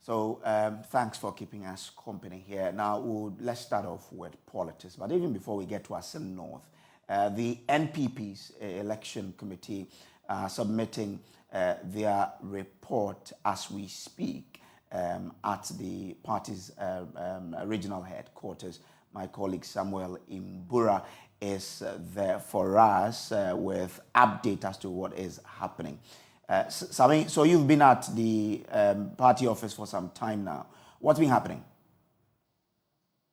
So thanks for keeping us company here. Now, let's start off with politics. But even before we get to Assin-North, the NPP's election committee submitting their report as we speak at the party's regional headquarters. My colleague Samuel Imbura is there for us with update as to what is happening. Sami, so you've been at the party office for some time now. What's been happening?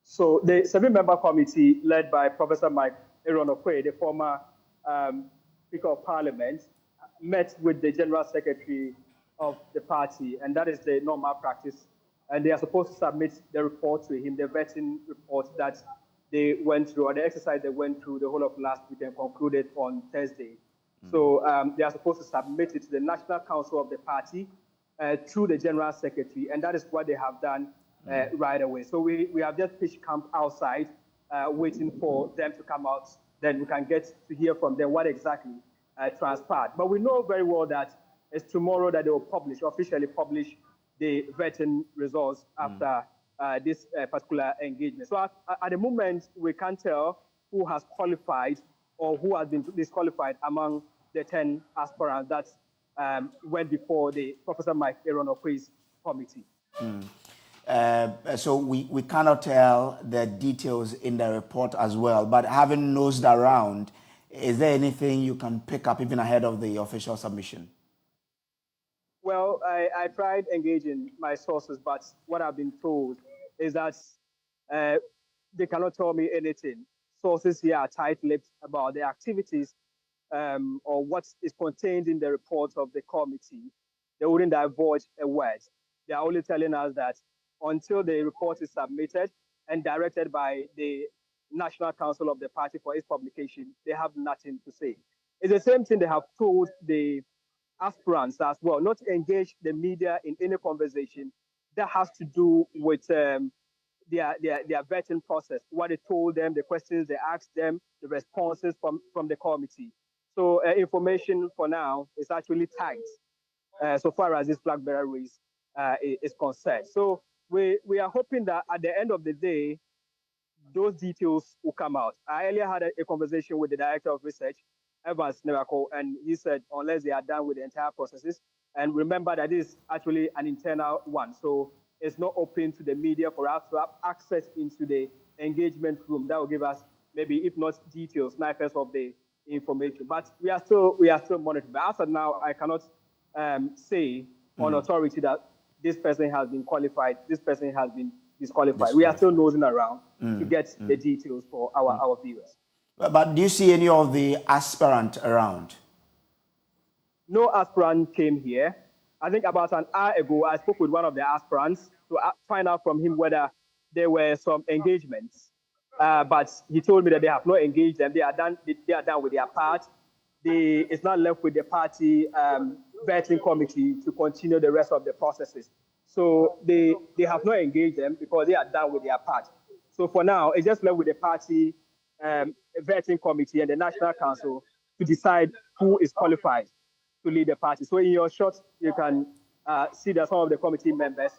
So the 7-member committee led by Professor Mike Eronokwe, the former Speaker of Parliament, met with the General Secretary of the party, and that is the normal practice. And they are supposed to submit the report to him, the vetting report that they went through, or the exercise they went through the whole of last week and concluded on Thursday. So they are supposed to submit it to the National Council of the party through the General Secretary, and that is what they have done right away. So we have just pitched camp outside, waiting for them to come out. Then we can get to hear from them what exactly transpired. But we know very well that it's tomorrow that they will officially publish the vetting results after this particular engagement. So at the moment, we can't tell who has qualified or who has been disqualified among the 10 aspirants that went before the Professor Mike Eronokwe's committee. So we cannot tell the details in the report as well, but having nosed around, is there anything you can pick up even ahead of the official submission? Well, I tried engaging my sources, but what I've been told is that they cannot tell me anything. Sources here are tight-lipped about the activities or what is contained in the report of the committee. They wouldn't divulge a word. They are only telling us that until the report is submitted and directed by the National Council of the party for its publication, they have nothing to say. It's the same thing they have told the aspirants as well, not to engage the media in any conversation that has to do with their vetting process, what they told them, the questions they asked them, the responses from the committee. So information for now is actually tight so far as this flag bearer race is concerned. So we are hoping that at the end of the day, those details will come out. I earlier had a conversation with the Director of Research, Evans Nevako, and he said unless they are done with the entire processes, and remember that this is actually an internal one, so it's not open to the media for us to have access into the engagement room. That will give us maybe, if not details, snippets of the information. But we are still monitoring. But as of now, I cannot say on authority that this person has been qualified, this person has been disqualified. We are still nosing around to get the details for our viewers. But do you see any of the aspirant around? No aspirant came here. I think about an hour ago, I spoke with one of the aspirants to find out from him whether there were some engagements. But he told me that they have not engaged them. They are done with their part. It's not left with the party vetting committee to continue the rest of the processes. So they have not engaged them because they are done with their part. So for now, it's just left with the party vetting committee and the National Council to decide who is qualified to lead the party. So in your shot, you can see that some of the committee members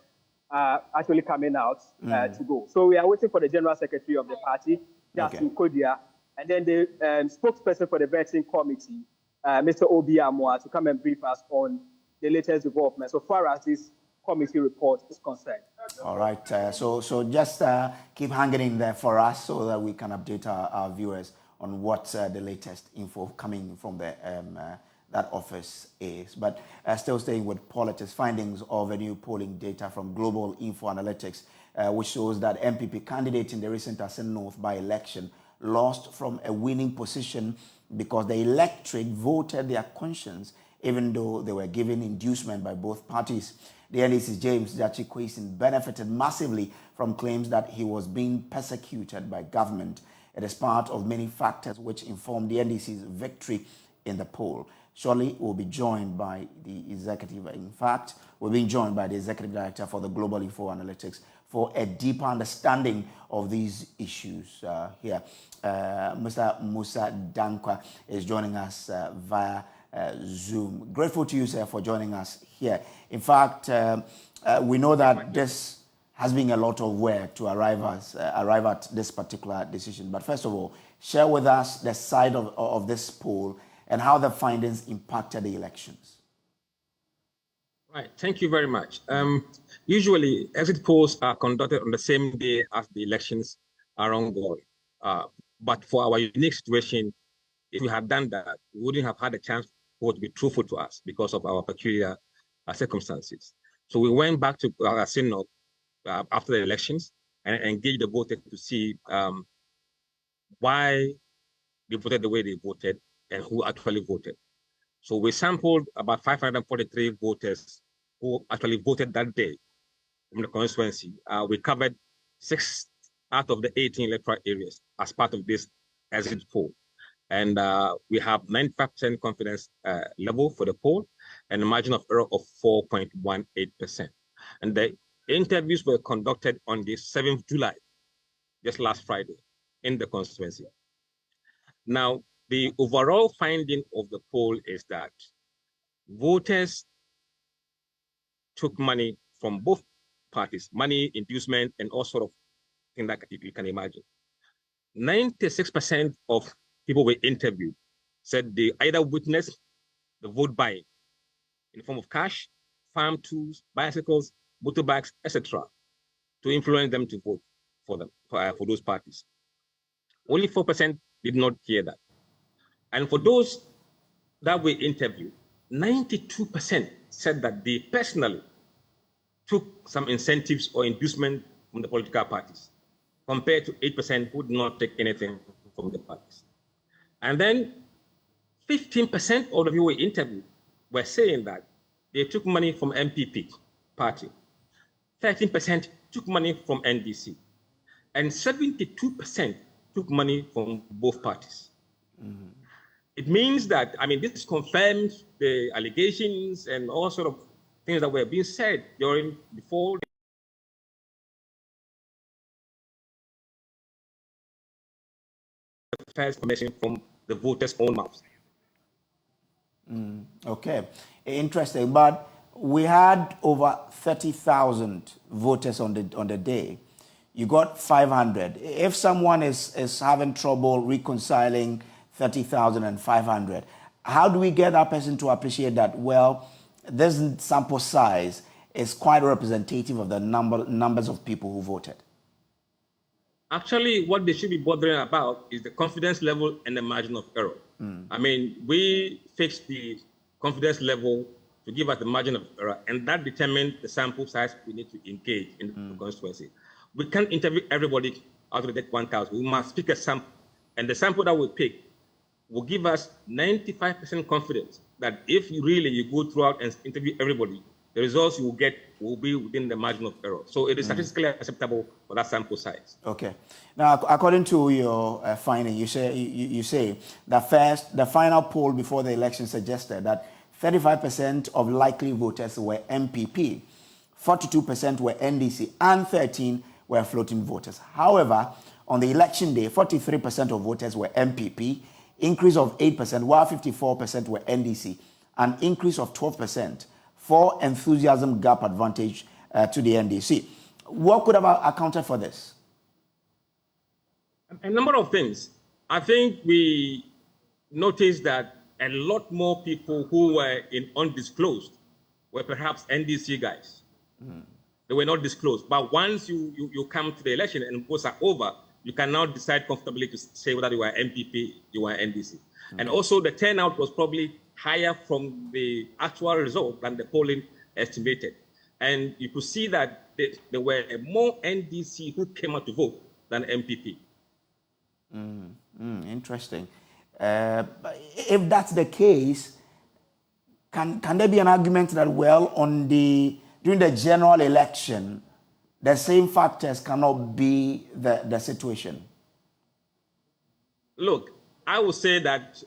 are actually coming out to go. So we are waiting for the General Secretary of the party, Justin Kodia, and then the spokesperson for the vetting committee, Mr. Obi Amwa, to come and brief us on the latest development so far as this committee report is concerned. All right. So just keep hanging in there for us so that we can update our viewers on what the latest info coming from the that office is. But still staying with politics, findings of a new polling data from Global Info Analytics, which shows that MPP candidate in the recent Assin-North by-election lost from a winning position because the electorate voted their conscience, even though they were given inducement by both parties. The NDC's James Jachi Kwesi benefited massively from claims that he was being persecuted by government. It is part of many factors which informed the NDC's victory in the poll. Surely we'll be joined by the executive. In fact, we're being joined by the executive director for the Global Info Analytics for a deeper understanding of these issues here. Mr. Musa Dankwa is joining us via Zoom. Grateful to you, sir, for joining us here. In fact, we know that this has been a lot of work to arrive at this particular decision. But first of all, share with us the side of this poll and how the findings impacted the elections. Right, thank you very much. Usually, exit polls are conducted on the same day as the elections are ongoing. But for our unique situation, if we had done that, we wouldn't have had a chance for it to be truthful to us because of our peculiar circumstances. So we went back to our Assin-North after the elections and engaged the voters to see why they voted the way they voted and who actually voted. So we sampled about 543 voters who actually voted that day from the constituency. We covered 6 out of the 18 electoral areas as part of this exit poll. And we have 95% confidence level for the poll and a margin of error of 4.18%. And the interviews were conducted on the 7th July, just last Friday, in the constituency. Now, the overall finding of the poll is that voters took money from both parties, money, inducement, and all sort of things that you can imagine. 96% of people we interviewed said they either witnessed the vote buying in the form of cash, farm tools, bicycles, motorbikes, etc., to influence them to vote for them, for those parties. Only 4% did not hear that. And for those that we interviewed, 92% said that they personally took some incentives or inducement from the political parties, compared to 8% who did not take anything from the parties. And then 15% of the people we interviewed were saying that they took money from MPP party, 13% took money from NDC, and 72% took money from both parties. Mm-hmm. It means that, I mean, this confirms the allegations and all sort of things that were being said before the first information from the voters' own mouths. Okay, interesting. But we had over 30,000 voters on the day. You got 500. If someone is having trouble reconciling 30,000 and 500, how do we get that person to appreciate that, well, this sample size is quite representative of the numbers of people who voted? Actually, what they should be bothering about is the confidence level and the margin of error. I mean, we fixed the confidence level to give us the margin of error, and that determines the sample size we need to engage in the constituency. We can't interview everybody out of the 1,000. We must pick a sample, and the sample that we pick will give us 95% confidence that if you go throughout and interview everybody, the results you will get will be within the margin of error. So it is statistically acceptable for that sample size. Okay. Now, according to your finding, you say the final poll before the election suggested that 35% of likely voters were MPP, 42% were NDC, and 13% were floating voters. However, on the election day, 43% of voters were MPP, increase of 8%, while 54% were NDC, an increase of 12% for enthusiasm gap advantage to the NDC. What could have accounted for this? A number of things. I think we noticed that a lot more people who were in undisclosed were perhaps NDC guys. They were not disclosed. But once you come to the election and votes are over, you can now decide comfortably to say whether you are MPP, you are NDC. And also the turnout was probably higher from the actual result than the polling estimated. And you could see that there were more NDC who came out to vote than MPP. Interesting. If that's the case, can there be an argument that, well, during the general election, the same factors cannot be the situation? Look, I would say that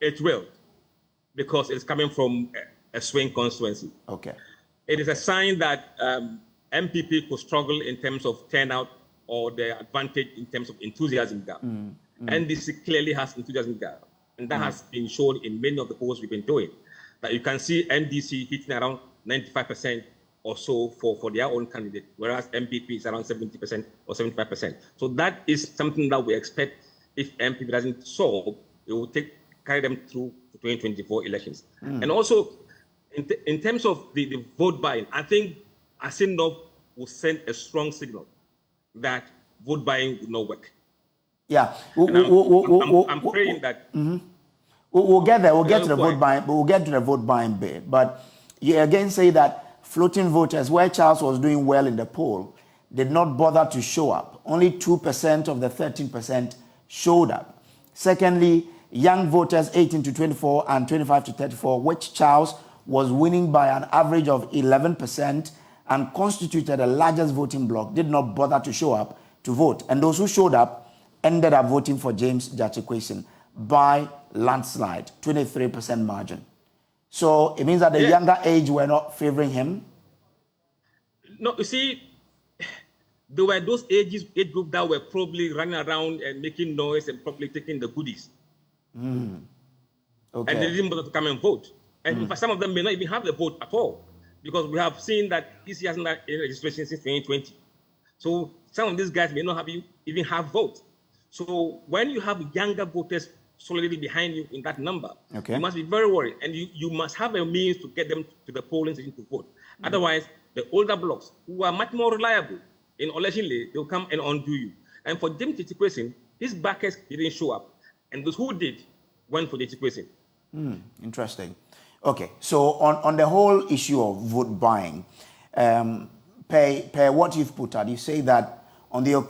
it will, because it's coming from a swing constituency. Okay. It is a sign that MPP could struggle in terms of turnout or the advantage in terms of enthusiasm gap. NDC clearly has enthusiasm gap. And that has been shown in many of the polls we've been doing. That you can see NDC hitting around 95% or so for their own candidate, whereas MPP is around 70% or 75%. So that is something that we expect if MPP doesn't solve, it will carry them through the 2024 elections. And also, in terms of the vote buying, I think Assin-North will send a strong signal that vote buying will not work. Yeah, I'm praying that we'll get there. We'll get to the vote buying. We'll get to the vote buying bit. But you again say that floating voters, where Charles was doing well in the poll, did not bother to show up. Only 2% of the 13% showed up. Secondly, young voters 18 to 24 and 25 to 34, which Charles was winning by an average of 11% and constituted the largest voting bloc, did not bother to show up to vote. And those who showed up ended up voting for James Gyakye by landslide, 23% margin. So it means that the younger age were not favoring him? No, you see, there were those age group that were probably running around and making noise and probably taking the goodies. Okay. And they didn't bother to come and vote. And in fact, some of them may not even have the vote at all, because we have seen that EC hasn't had any registration since 2020. So some of these guys may not even have votes. So when you have younger voters solidly behind you in that number, you must be very worried, and you must have a means to get them to the polling station to vote. Otherwise, the older blocks, who are much more reliable in election day, they'll come and undo you. And for James Gyakye, his backers didn't show up, and those who did went for Gyakye. Interesting. Okay, so on the whole issue of vote buying, per what you've put out, you say that on the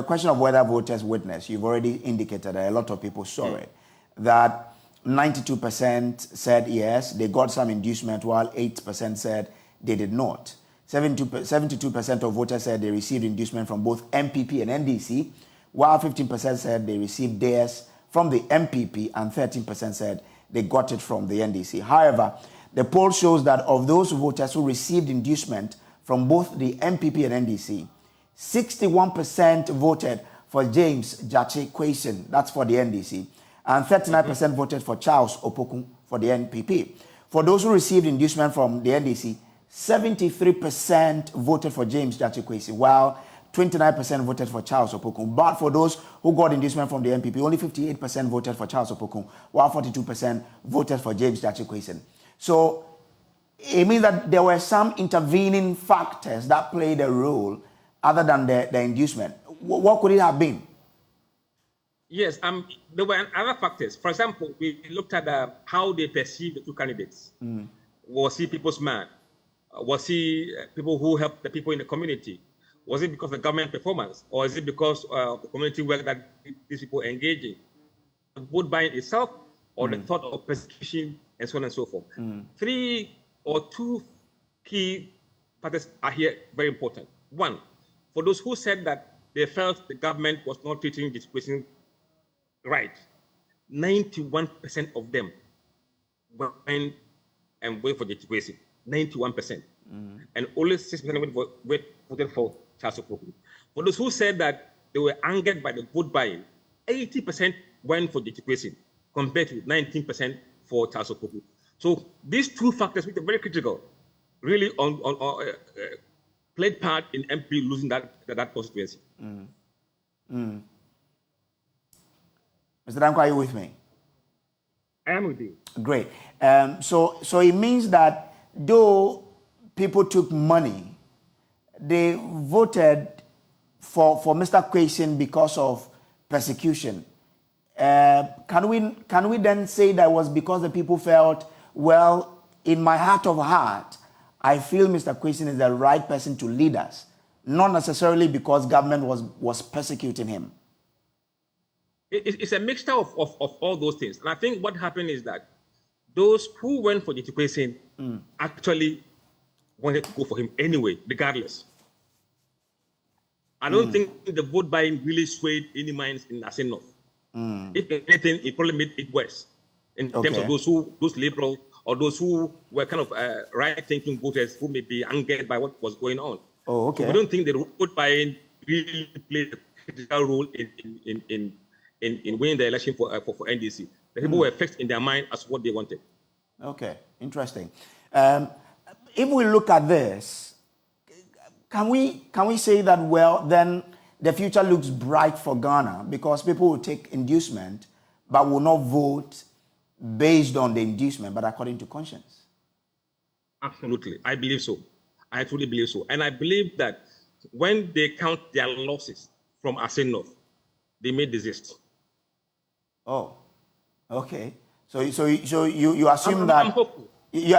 question of whether voters witnessed, you've already indicated that a lot of people saw it, that 92% said yes, they got some inducement, while 8% said they did not. 72% of voters said they received inducement from both MPP and NDC, while 15% said they received theirs from the MPP and 13% said they got it from the NDC. However, the poll shows that of those voters who received inducement from both the MPP and NDC, 61% voted for James Gyakye, that's for the NDC, and 39% voted for Charles Opoku for the NPP. For those who received inducement from the NDC, 73% voted for James Gyakye, while 29% voted for Charles Opoku. But for those who got inducement from the MPP, only 58% voted for Charles Opoku, while 42% voted for James Gyakye. So it means that there were some intervening factors that played a role other than the inducement. What could it have been? Yes, there were other factors. For example, we looked at how they perceived the two candidates. Was he people's man? Was he people who helped the people in the community? Was it because of the government performance? Or is it because of the community work that these people engage in? The vote buying itself, or the thought of persecution, and so on and so forth. 3 or 2 key factors are here very important. One, for those who said that they felt the government was not treating this question right, 91% of them went and voted for the situation. 91%. And only 6% voted for Charles Opoku. For those who said that they were angered by the vote buying, 80% went for the situation, compared to 19% for Charles Opoku. So these two factors, which are very critical, really played part in MP losing that constituency. Mr. Danko, are you with me? I am with you. Great. So it means that though people took money, they voted for Mr. Kwesi because of persecution. Can we then say that was because the people felt, well, in my heart of heart, I feel Mr. Kwesi is the right person to lead us, not necessarily because government was persecuting him? It's a mixture of all those things. And I think what happened is that those who went for the Kwesi actually wanted to go for him anyway, regardless. I don't think the vote buying really swayed any minds in Assin-North. If anything, it probably made it worse in terms of those liberals or those who were kind of right-thinking voters who may be angered by what was going on. So I don't think the vote buying really played a critical role in winning the election for NDC. The people were fixed in their mind as what they wanted. Okay, interesting. If we look at this, can we say that, well, then the future looks bright for Ghana because people will take inducement but will not vote based on the inducement but according to conscience? Absolutely. I believe so. I truly believe so. And I believe that when they count their losses from Assin-North, they may desist. Oh, okay. So you assume I'm that hopeful. you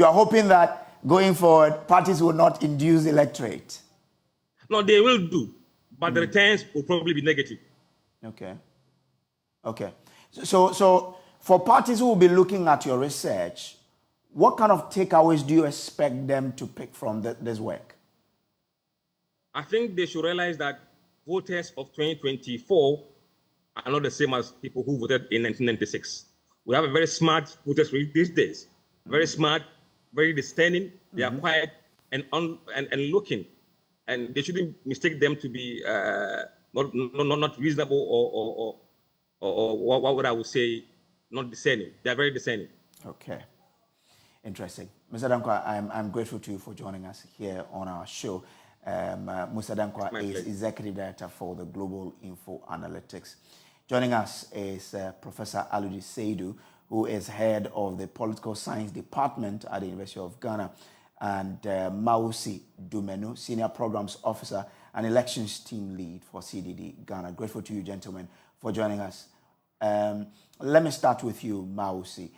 are hoping that going forward parties will not induce electorate. No, they will do, but the returns will probably be negative. Okay. Okay. So for parties who will be looking at your research, what kind of takeaways do you expect them to pick from this work? I think they should realize that voters of 2024 are not the same as people who voted in 1996. We have a very smart voters these days, very smart, very discerning. They are quiet and looking, and they shouldn't mistake them to be not reasonable or what would I would say, not discerning. They are very discerning. Okay. Interesting. Mr. Dankwa, I'm grateful to you for joining us here on our show. Mr. Dankwa is Executive Director for the Global Info Analytics. Joining us is Professor Aludi Seidu, who is head of the Political Science Department at the University of Ghana, and Mausi Dumenu, Senior Programs Officer and Elections Team Lead for CDD Ghana. Grateful to you, gentlemen, for joining us. Let me start with you, Mausi.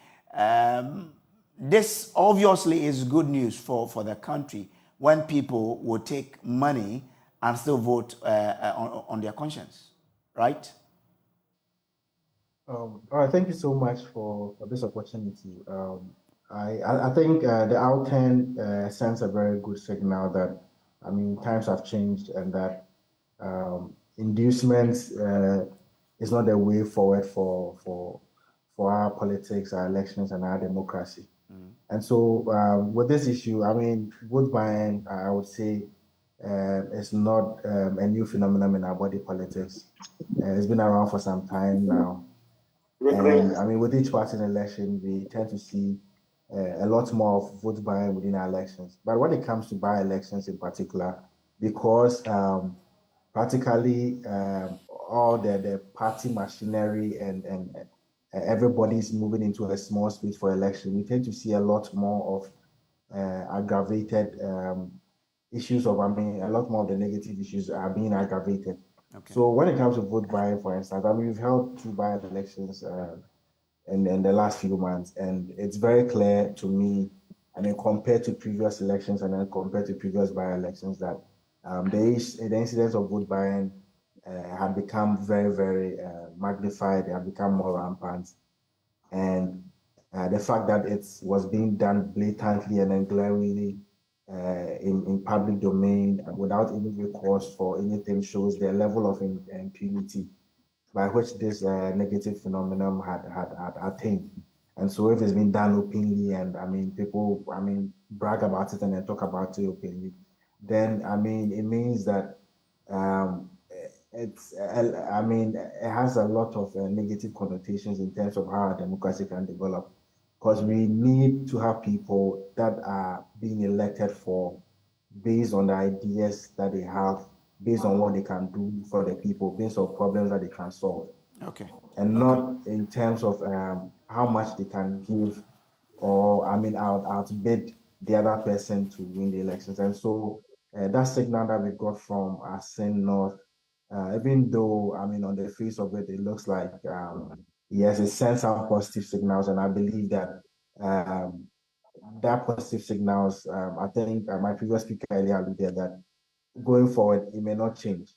This obviously is good news for the country when people will take money and still vote on their conscience, right? All right, thank you so much for this opportunity. I think the outturn sends a very good signal that, I mean, times have changed and that inducements is not the way forward for our politics, our elections, and our democracy. And so with this issue, I mean, vote buying, I would say, is not a new phenomenon in our body politics. It's been around for some time now. And I mean, with each passing election, we tend to see a lot more of vote buying within our elections. But when it comes to by-elections in particular, because practically all the party machinery and everybody's moving into a small space for election, we tend to see a lot more of aggravated issues of, I mean, a lot more of the negative issues are being aggravated. Okay. So when it comes to vote buying, for instance, I mean, we've held 2 by-elections in the last few months, and it's very clear to me, I mean, compared to previous elections and then compared to previous by-elections, that the incidence of vote buying had become very, very magnified. They have become more rampant. And the fact that it was being done blatantly and then glaringly in public domain without any recourse for anything shows the level of impunity by which this negative phenomenon had attained. And so if it's been done openly and, I mean, people, I mean, brag about it and then talk about it openly, then, I mean, it means that I mean, it has a lot of negative connotations in terms of how our democracy can develop, because we need to have people that are being elected for based on the ideas that they have, based on what they can do for the people, based on problems that they can solve. Okay. And not in terms of how much they can give or, I mean, outbid the other person to win the elections. And so that signal that we got from Assin-North, even though, I mean, on the face of it, it looks like, yes, it sends out positive signals. And I believe that that positive signals, I think my previous speaker earlier alluded that going forward, it may not change,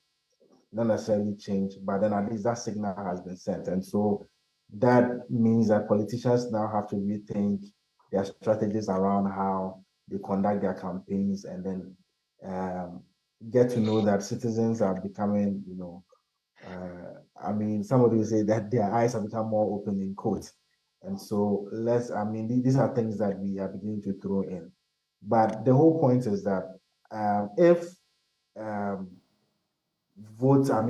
not necessarily change, but then at least that signal has been sent. And so that means that politicians now have to rethink their strategies around how they conduct their campaigns and then get to know that citizens are becoming, you know, I mean, somebody will say that their eyes have become more open in quotes. And so I mean, these are things that we are beginning to throw in. But the whole point is that if voters are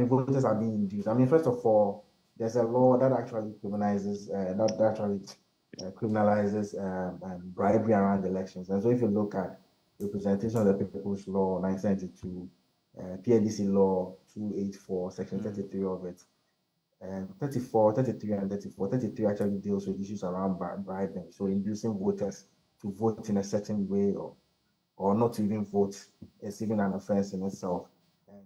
being induced, I mean, first of all, there's a law that actually criminalizes bribery around elections. And so if you look at Representation of the People's Law 1992, PNDC Law 284, Section 33 of it, 34, 33, and 34. 33 actually deals with issues around bribing, so inducing voters to vote in a certain way or not to even vote is even an offense in itself. And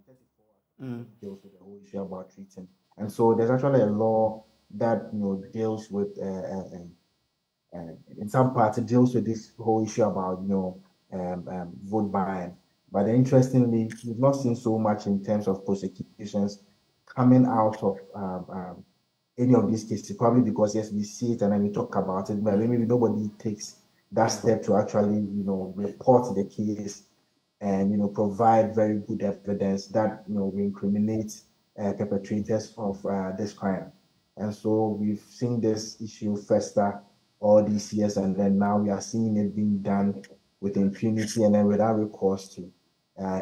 34 deals with the whole issue about treating. And so there's actually a law that deals with in some parts it deals with this whole issue about vote buying. But interestingly, we've not seen so much in terms of prosecutions coming out of any of these cases, probably because yes, we see it and then we talk about it, but maybe nobody takes that step to actually report the case and provide very good evidence that will incriminate perpetrators of this crime. And so we've seen this issue fester all these years, and then now we are seeing it being done with impunity and then without recourse to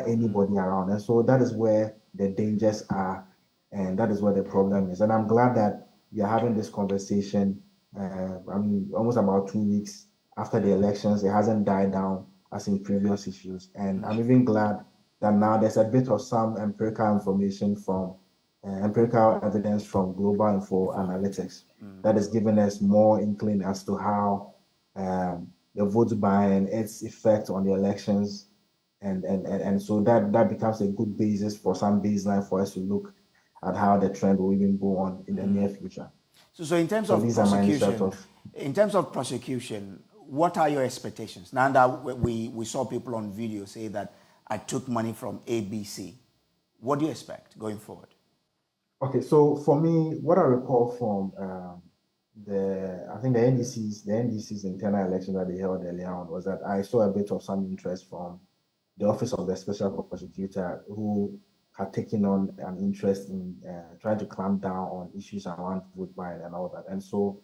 anybody around. And so that is where the dangers are, and that is where the problem is. And I'm glad that we are having this conversation. Almost about 2 weeks after the elections, it hasn't died down as in previous issues. And I'm even glad that now there's a bit of some empirical information from empirical evidence from Global Info Analytics that is giving us more inkling as to how the vote buying, its effect on the elections, and so that becomes a good basis for some baseline for us to look at how the trend will even go on in the near future. So in terms of prosecution, what are your expectations? Now that we saw people on video say that I took money from ABC, what do you expect going forward? Okay, so for me, what I recall from the NDC's internal election that they held earlier on was that I saw a bit of some interest from the Office of the Special Prosecutor, who had taken on an interest in trying to clamp down on issues around vote buying and all that. And so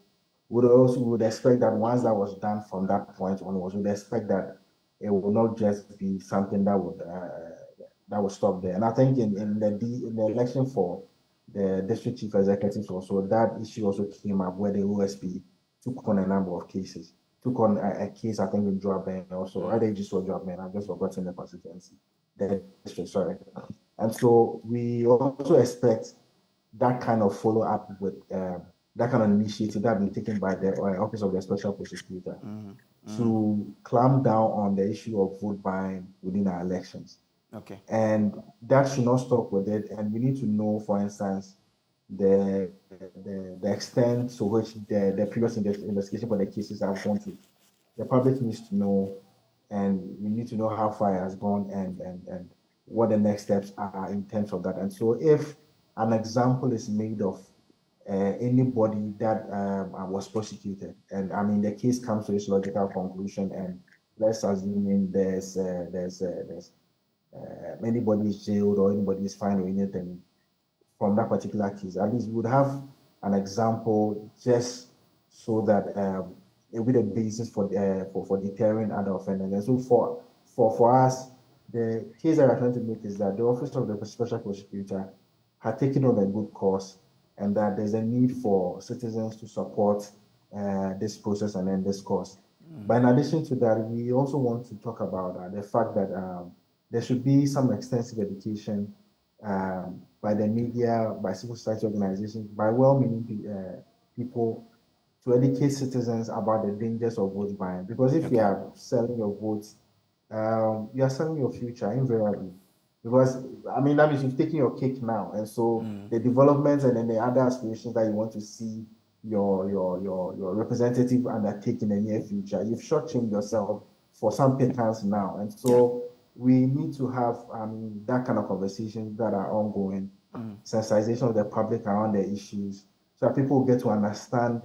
we would expect that once that was done from that point onwards, we would expect that it will not just be something that would stop there. And I think in the election for the district chief executives also, that issue also came up where the OSP took on a number of cases. Took on a case, I think, in Joaben also. I think just saw Joaben, I've just forgotten the constituency. The district, sorry. And so we also expect that kind of follow-up with that kind of initiative that been taken by the Office of the Special Prosecutor to clamp down on the issue of vote buying within our elections. Okay. And that should not stop with it. And we need to know, for instance, the extent to which the previous investigation for the cases have gone to. The public needs to know, and we need to know how far it has gone and what the next steps are in terms of that. And so if an example is made of anybody that was prosecuted, and I mean the case comes to its logical conclusion, and let's assume there's anybody is jailed or anybody is fined or anything from that particular case, at least we would have an example just so that it would be a basis for deterring other offenders. And so for us, the case that we're trying to make is that the Office of the Special Prosecutor had taken on a good cause, and that there's a need for citizens to support this process and end this cause. But in addition to that, we also want to talk about the fact that there should be some extensive education by the media, by civil society organizations, by well-meaning people to educate citizens about the dangers of vote buying. Because if you are selling your votes, you are selling your future invariably. Because I mean that means you've taken your cake now, and so the developments and then the other aspirations that you want to see your representative undertake in the near future, you've shortchanged yourself for some pittance now, and so we need to have that kind of conversations that are ongoing, sensitization of the public around the issues, so that people get to understand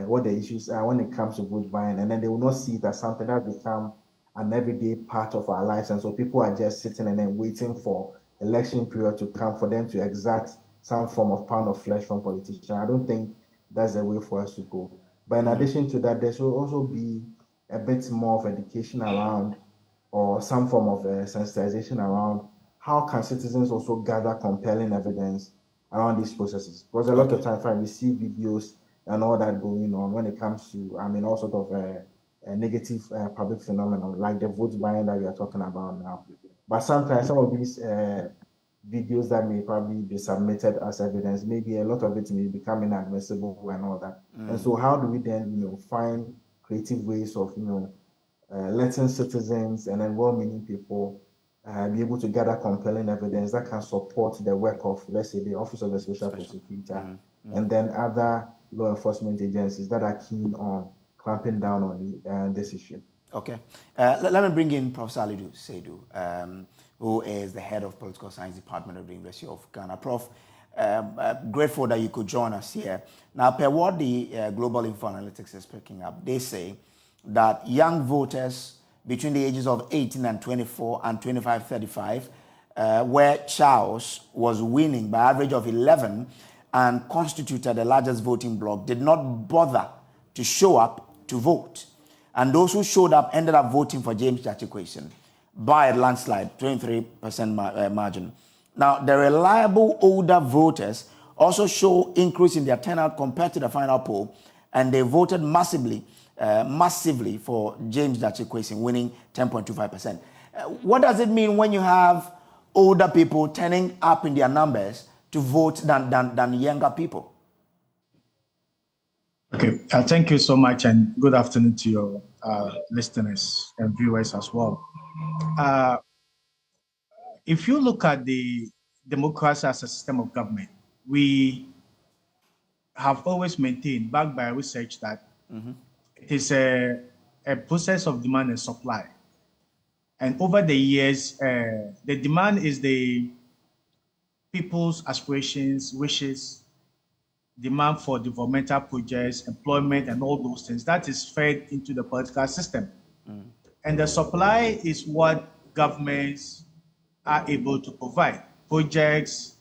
what the issues are when it comes to vote buying, and then they will not see it as something that become an everyday part of our lives. And so people are just sitting and then waiting for election period to come for them to exact some form of pound of flesh from politicians. I don't think that's the way for us to go. But in addition to that, there should also be a bit more of education around, or some form of sensitization around, how can citizens also gather compelling evidence around these processes. Because a lot of times when we see videos and all that going on when it comes to, I mean, all sort of a negative public phenomenon, like the vote buying that we are talking about now. But sometimes some of these videos that may probably be submitted as evidence, maybe a lot of it may become inadmissible and all that. And so how do we then, find creative ways of, letting citizens and then well-meaning people be able to gather compelling evidence that can support the work of, let's say, the Office of the Special Prosecutor, and then other law enforcement agencies that are keen on clamping down on this issue. Okay. Let me bring in Professor Alidu Seidu, who is the head of Political Science Department of the University of Ghana. Prof, grateful that you could join us here. Now, per what the Global Info Analytics is picking up, they say that young voters between the ages of 18 and 24 and 25-35, where Charles was winning by average of 11 and constituted the largest voting bloc, did not bother to show up to vote. And those who showed up ended up voting for James Jachikwason by a landslide, 23% margin. Now, the reliable older voters also show increase in their turnout compared to the final poll, and they voted massively for James Jachikwason, winning 10.25%. What does it mean when you have older people turning up in their numbers to vote than younger people? Okay, thank you so much, and good afternoon to your listeners and viewers as well. If you look at the democracy as a system of government, we have always maintained, backed by research, that it is a process of demand and supply. And over the years, the demand is the people's aspirations, wishes, demand for developmental projects, employment, and all those things. That is fed into the political system. And the supply is what governments are able to provide. Projects,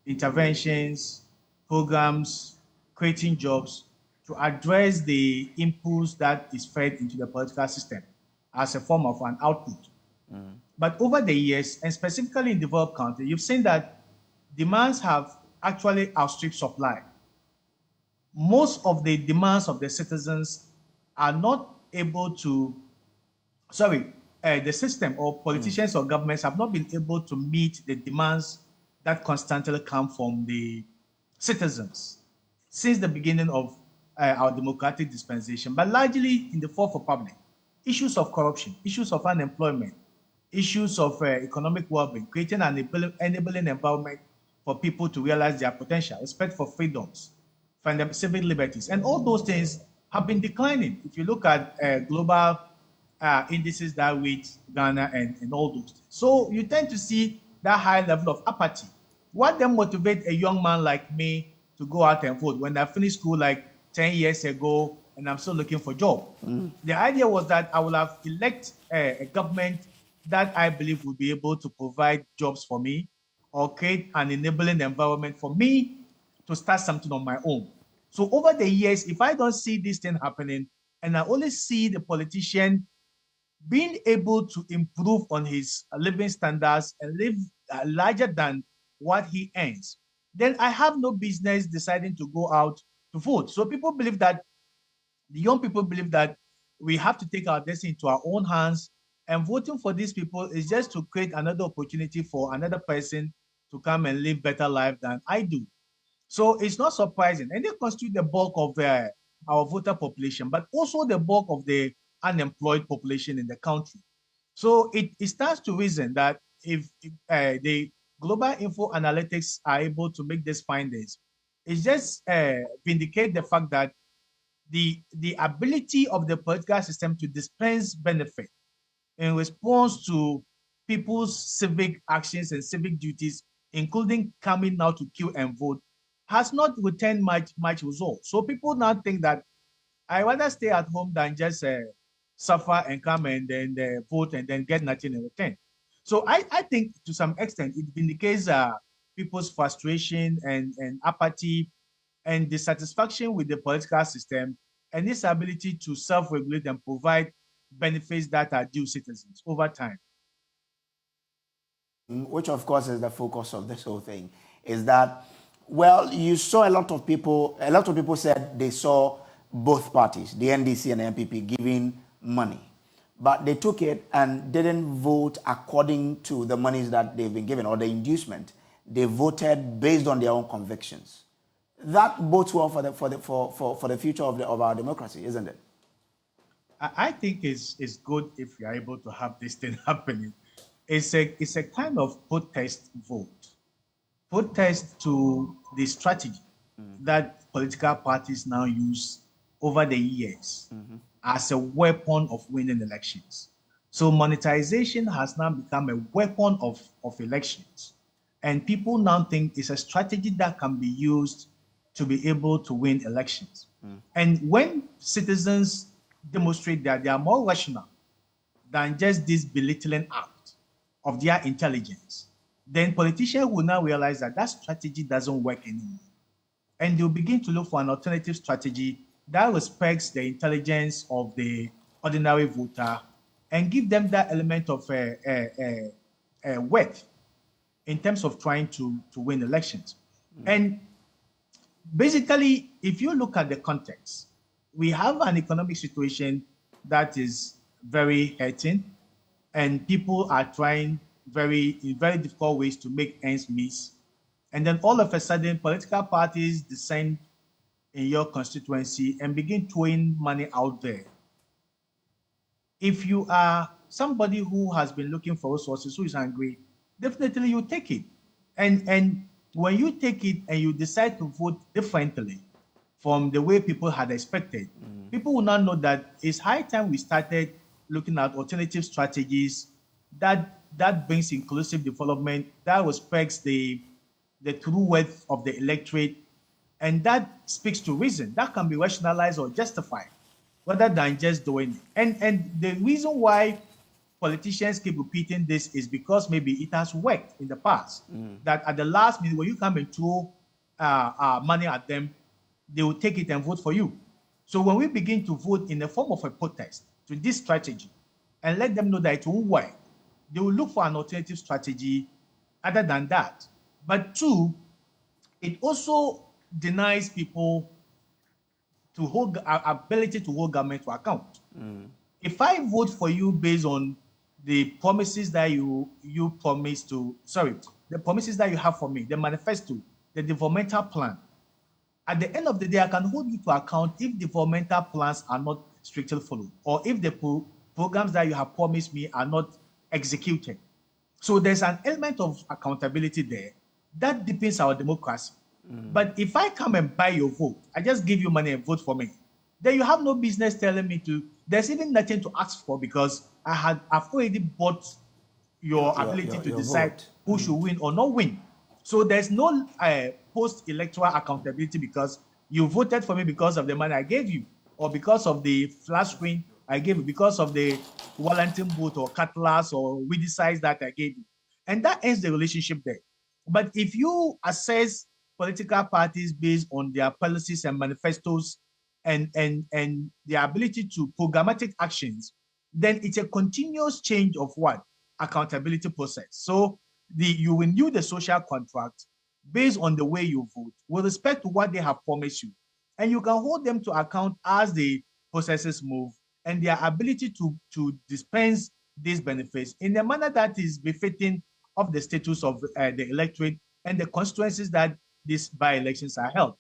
interventions, programs, creating jobs to address the impulse that is fed into the political system as a form of an output. But over the years, and specifically in developed countries, you've seen that demands have actually outstripped supply. Most of the demands of the citizens are not able to, the system or politicians or governments have not been able to meet the demands that constantly come from the citizens since the beginning of our democratic dispensation, but largely in the Fourth Republic. Issues of corruption, issues of unemployment, issues of economic well-being, creating an enabling environment for people to realize their potential, respect for freedoms, civil liberties, and all those things have been declining. If you look at global indices that rate Ghana and all those things. So you tend to see that high level of apathy. What then motivates a young man like me to go out and vote when I finished school like 10 years ago and I'm still looking for a job? The idea was that I would have elected a government that I believe will be able to provide jobs for me or create an enabling environment for me to start something on my own. So over the years, if I don't see this thing happening and I only see the politician being able to improve on his living standards and live larger than what he earns, then I have no business deciding to go out to vote. So people believe that, the young people believe that we have to take our destiny into our own hands, and voting for these people is just to create another opportunity for another person to come and live better life than I do. So it's not surprising. And they constitute the bulk of our voter population, but also the bulk of the unemployed population in the country. So it stands to reason that if the Global Info Analytics are able to make these findings, it just vindicate the fact that the ability of the political system to dispense benefit in response to people's civic actions and civic duties, including coming out to queue and vote, has not returned much result. So people now think that I rather stay at home than just suffer and come and then vote and then get nothing in return. So I think to some extent it indicates people's frustration and apathy and dissatisfaction with the political system and its ability to self-regulate and provide benefits that are due citizens over time. Which of course is the focus of this whole thing, is that Well, you saw a lot of people said they saw both parties, the NDC and the MPP, giving money. But they took it and didn't vote according to the monies that they've been given or the inducement. They voted based on their own convictions. That bodes well for the future of our democracy, isn't it? I think it's good if we are able to have this thing happening. It's a kind of protest vote. Protest to the strategy that political parties now use over the years as a weapon of winning elections. So monetization has now become a weapon of elections. And people now think it's a strategy that can be used to be able to win elections. And when citizens demonstrate that they are more rational than just this belittling act of their intelligence, then politicians will now realize that that strategy doesn't work anymore. And they'll begin to look for an alternative strategy that respects the intelligence of the ordinary voter and give them that element of worth in terms of trying to win elections. And basically, if you look at the context, we have an economic situation that is very hurting, and people are trying in very difficult ways to make ends meet. And then all of a sudden, political parties descend in your constituency and begin throwing money out there. If you are somebody who has been looking for resources, who is hungry, definitely you take it. And when you take it and you decide to vote differently from the way people had expected, people will now know that it's high time we started looking at alternative strategies that brings inclusive development, that respects the true worth of the electorate, and that speaks to reason, that can be rationalized or justified, rather than just doing it. And the reason why politicians keep repeating this is because maybe it has worked in the past, that at the last minute, when you come and throw money at them, they will take it and vote for you. So when we begin to vote in the form of a protest to this strategy and let them know that it won't work, they will look for an alternative strategy other than that. But two, it also denies people to hold ability to hold government to account. If I vote for you based on the promises that you promise to, the promises that you have for me, the manifesto, the developmental plan, at the end of the day, I can hold you to account if developmental plans are not strictly followed, or if the programs that you have promised me are not executed. So there's an element of accountability there that deepens our democracy. But if I come and buy your vote, I just give you money and vote for me, then you have no business telling me to, there's even nothing to ask for, because I've already bought your ability to decide vote. Who should win or not win. So there's no post-electoral accountability because you voted for me because of the money I gave you, or because of the flash screen I gave you, because of the Wellington boot or cutlass or weedy size that I gave you. And that ends the relationship there. But if you assess political parties based on their policies and manifestos and their ability to programmatic actions, then it's a continuous change of what? Accountability process. So you renew the social contract based on the way you vote with respect to what they have promised you. And you can hold them to account as the processes move and their ability to dispense these benefits in a manner that is befitting of the status of the electorate and the constituencies that these by-elections are held.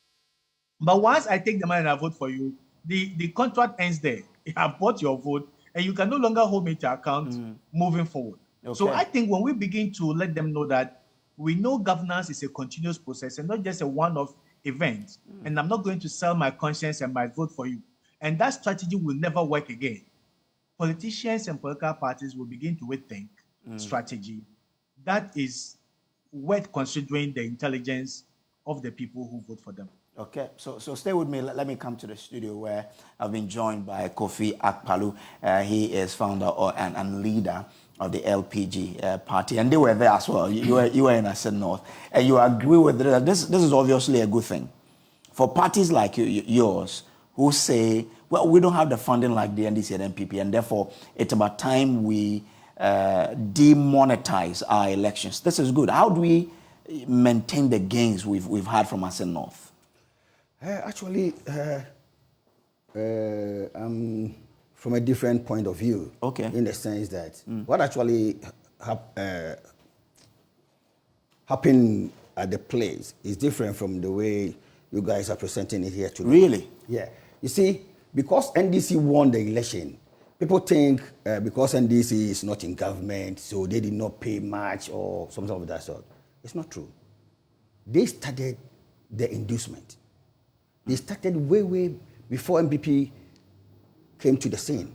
But once I take the money and I vote for you, the contract ends there. You have bought your vote and you can no longer hold me to account moving forward. Okay. So I think when we begin to let them know that we know governance is a continuous process and not just a one-off event, and I'm not going to sell my conscience and my vote for you, and that strategy will never work again, politicians and political parties will begin to rethink strategy that is worth considering the intelligence of the people who vote for them. Okay, so stay with me. Let me come to the studio where I've been joined by Kofi Akpaloo. He is founder and leader of the LPG party, and they were there as well. You were in Assin-North, and you agree with that. This is obviously a good thing for parties like yours who say, well, we don't have the funding like the NDC and MPP, and therefore it's about time we demonetize our elections. This is good. How do we maintain the gains we've had from Assin-North? Actually, I'm from a different point of view. Okay. In the sense that what actually happened at the place is different from the way you guys are presenting it here today. Really? Yeah. You see, because NDC won the election, people think because NDC is not in government, so they did not pay much or something of that sort. It's not true. They started the inducement. They started way before MPP came to the scene,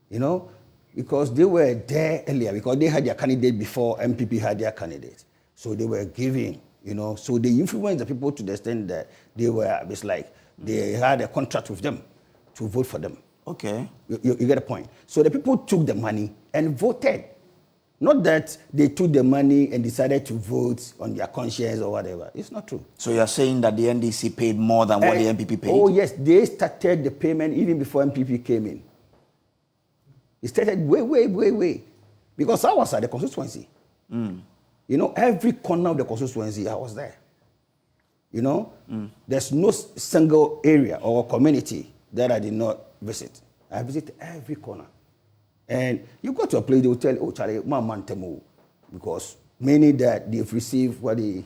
you know, because they were there earlier, because they had their candidate before MPP had their candidate. So they were giving, you know, so they influenced the people to the extent that it's like they had a contract with them to vote for them. Okay. You get the point. So the people took the money and voted. Not that they took the money and decided to vote on their conscience or whatever. It's not true. So you're saying that the NDC paid more than what the MPP paid? Oh, yes. They started the payment even before MPP came in. It started way. Because I was at the constituency. You know, every corner of the constituency, I was there. You know, there's no single area or community that I did not visit. I visited every corner. And you go to a place, they will tell you, oh, Charlie, man, temo, because many that they've received what they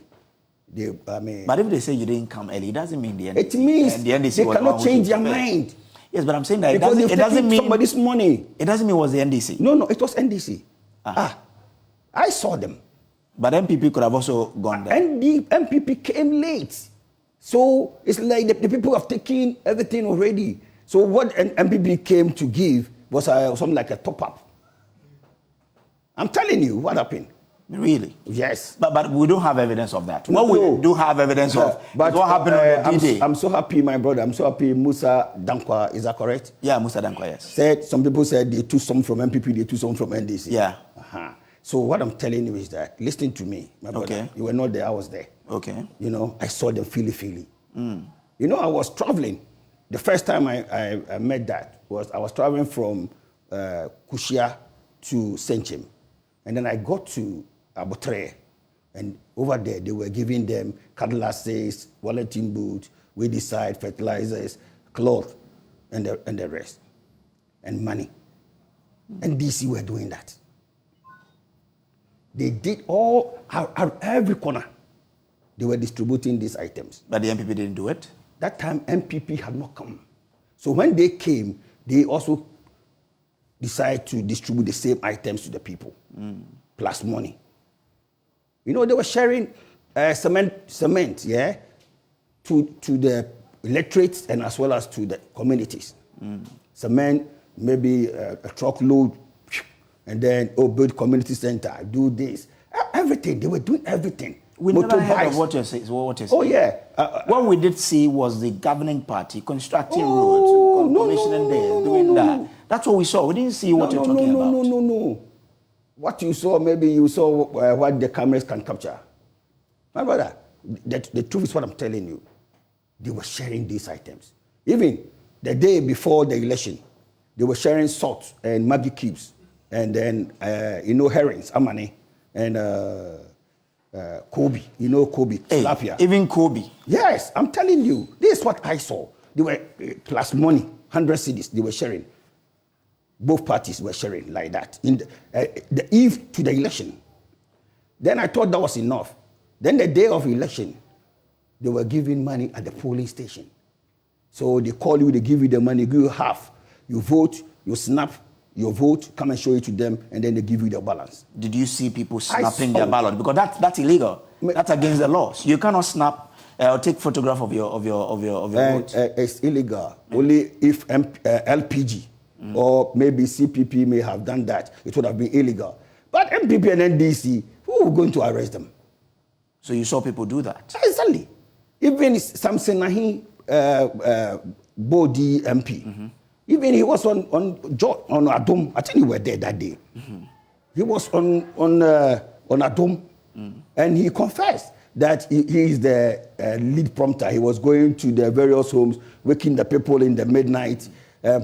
I mean. But if they say you didn't come early, it doesn't mean the NDC. It means the NDC they cannot change their mind. Yes, but I'm saying that because it doesn't mean somebody's money. It doesn't mean it was the NDC. No, it was NDC. I saw them. But MPP could have also gone there. And the MPP came late. So it's like the people have taken everything already. So what an MPP came to give was something like a top-up. I'm telling you what happened. Really? Yes. But we don't have evidence of that. What we do have evidence of but what happened on the D-Day. I'm so happy, my brother. I'm so happy Musa Dankwa, is that correct? Yeah, Musa Dankwa, yes. Some people said they took some from MPP, they took some from NDC. Yeah. So what I'm telling you is that, listen to me, my brother. Okay. You were not there, I was there. Okay. You know, I saw them feely. You know, I was traveling. The first time I met that I was traveling from Kushia to Senchim. And then I got to Abotre. And over there, they were giving them cutlasses, walleting boots, weedicide, fertilizers, cloth, and the rest. And money. And DC were doing that. They did all, every corner. They were distributing these items. But the MPP didn't do it? That time, MPP had not come. So when they came, they also decided to distribute the same items to the people, plus money. You know, they were sharing cement, yeah, to the electorates and as well as to the communities. Cement, maybe a truckload, and then, build community center, do this. Everything, they were doing everything. We never heard of what you're saying. Oh, yeah. What we did see was the governing party constructing roads, commissioning this, doing that. That's what we saw. We didn't see what you're talking about. No. What you saw, maybe you saw what the cameras can capture. My brother, the truth is what I'm telling you. They were sharing these items. Even the day before the election, they were sharing salt and Maggi cubes, and then, herrings, amani, and Kobe. You know Kobe, tilapia. Even Kobe. Yes, I'm telling you. This is what I saw. They were, plus money, 100 cedis, they were sharing. Both parties were sharing like that in the eve to the election. Then I thought that was enough. Then the day of election, they were giving money at the polling station. So they call you, they give you the money, give you half. You vote, you snap your vote, come and show it to them, and then they give you the balance. Did you see people snapping their ballot? Because that's illegal. That's against the laws. You cannot snap or take photograph of your vote. It's illegal. Only if LPG or maybe CPP may have done that, it would have been illegal. But MPP and NDC, who are going to arrest them? So you saw people do that? Exactly. Even Samson Nahi, Bodi MP, even he was on Adom. I think you were there that day. He was on Adom, and he confessed that he is the lead prompter. He was going to the various homes, waking the people in the midnight,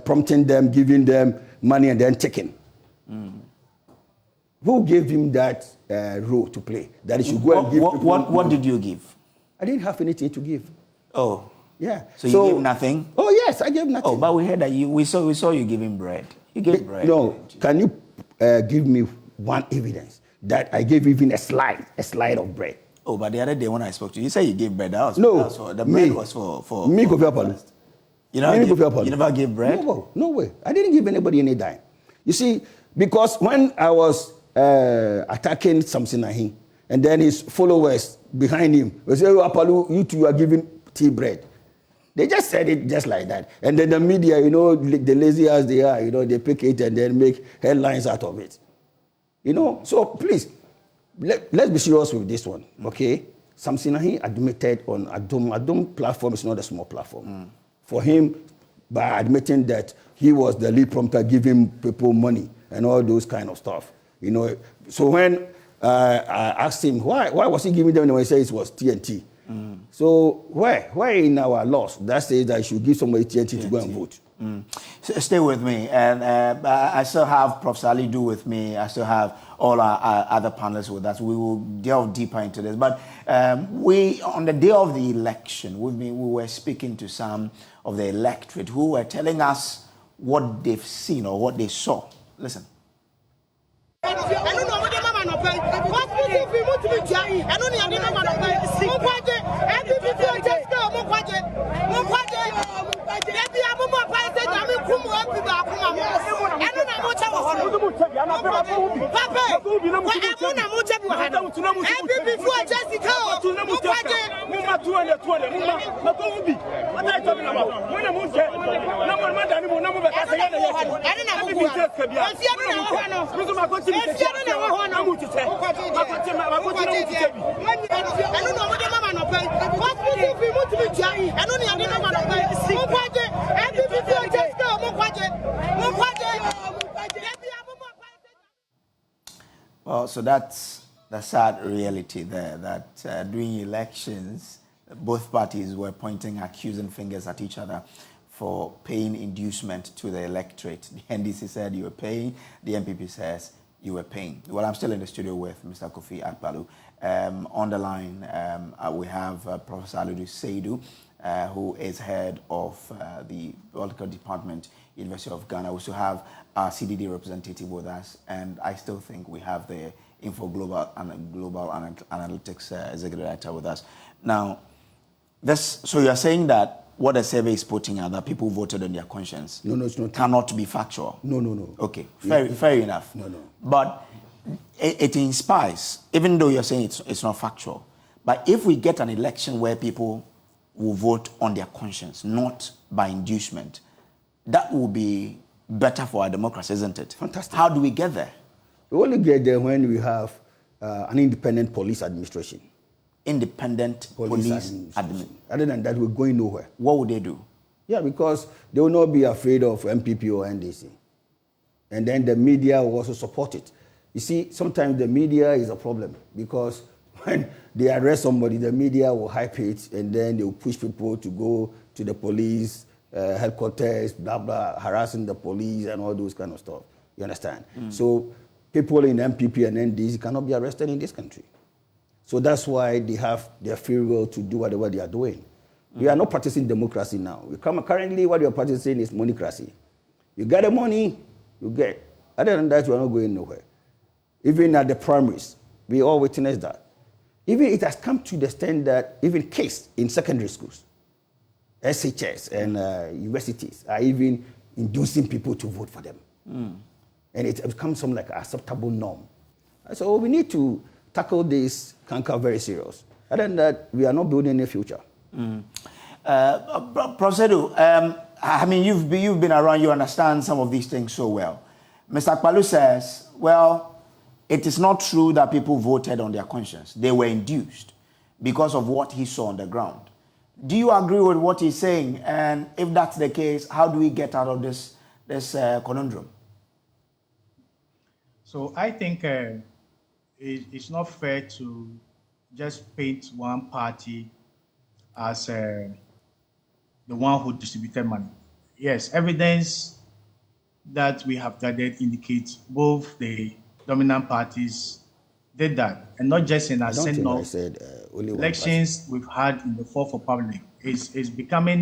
prompting them, giving them money, and then taking. Who gave him that role to play? That he should go and give what did you give? I didn't have anything to give. Oh. Yeah. So you gave nothing? Oh, yes, I gave nothing. Oh, but we heard that we saw you giving bread. You gave bread. No, can you give me one evidence that I gave even a slide of bread? Oh, but the other day when I spoke to you, you said you gave bread. That was the bread was for me, Akpaloo. You never gave bread? No way. I didn't give anybody any dime. You see, because when I was attacking Samson, and then his followers behind him, they say, oh, Akpaloo, you two are giving tea bread. They just said it just like that. And then the media, the lazy as they are, they pick it and then make headlines out of it. So please, let's be serious with this one, okay? Samson admitted on Adom platform is not a small platform. For him, by admitting that he was the lead prompter giving people money and all those kind of stuff, So when I asked him, why was he giving them when he said it was TNT? So why in our laws that says that I should give somebody TNT to go and vote? So stay with me, and I still have Prof. Alidu with me. I still have all our other panelists with us. We will delve deeper into this. But on the day of the election, we were speaking to some of the electorate who were telling us what they've seen or what they saw. Listen. Well, so that's the sad reality there, that during elections, both parties were pointing accusing fingers at each other for paying inducement to the electorate. The NDC said you were paying, the MPP says you were paying. Well, I'm still in the studio with Mr. Kofi Akpaloo. On the line, we have Professor Alidu Seidu, who is head of the political department, University of Ghana. We also have our CDD representative with us, and I still think we have the Info Global Analytics Executive Director with us. Now, so you're saying that what the survey is putting out, that people voted on their conscience, no, it's not, cannot be factual? No. Okay, fair enough. No. But it inspires, even though you're saying it's not factual, but if we get an election where people will vote on their conscience, not by inducement, that will be better for our democracy, isn't it? Fantastic. How do we get there? We only get there when we have an independent police administration. Independent police administration. Other than that, we're going nowhere. What would they do? Yeah, because they will not be afraid of MPP or NDC. And then the media will also support it. You see, sometimes the media is a problem because when they arrest somebody, the media will hype it and then they will push people to go to the police headquarters, blah, blah, harassing the police and all those kind of stuff. You understand? So people in MPP and NDC cannot be arrested in this country. So that's why they have their free will to do whatever they are doing. We are not practicing democracy now. Currently, what we are practicing is moneycracy. You get the money, you get. Other than that, you are not going nowhere. Even at the primaries, we all witness that. Even it has come to the extent that even kids in secondary schools, SHS and universities are even inducing people to vote for them. And it becomes some like an acceptable norm. So we need to tackle this canker very serious. Other than that, we are not building a future. Professor Edu, I mean, you've been around, you understand some of these things so well. Mr. Akpaloo says, well, it is not true that people voted on their conscience. They were induced because of what he saw on the ground. Do you agree with what he's saying? And if that's the case, how do we get out of this conundrum? So I think it's not fair to just paint one party as the one who distributed money. Yes, evidence that we have gathered indicates both the dominant parties did that, and not just in I don't think I Assin-North. said only one person. Elections we've had in the Fourth Republic is becoming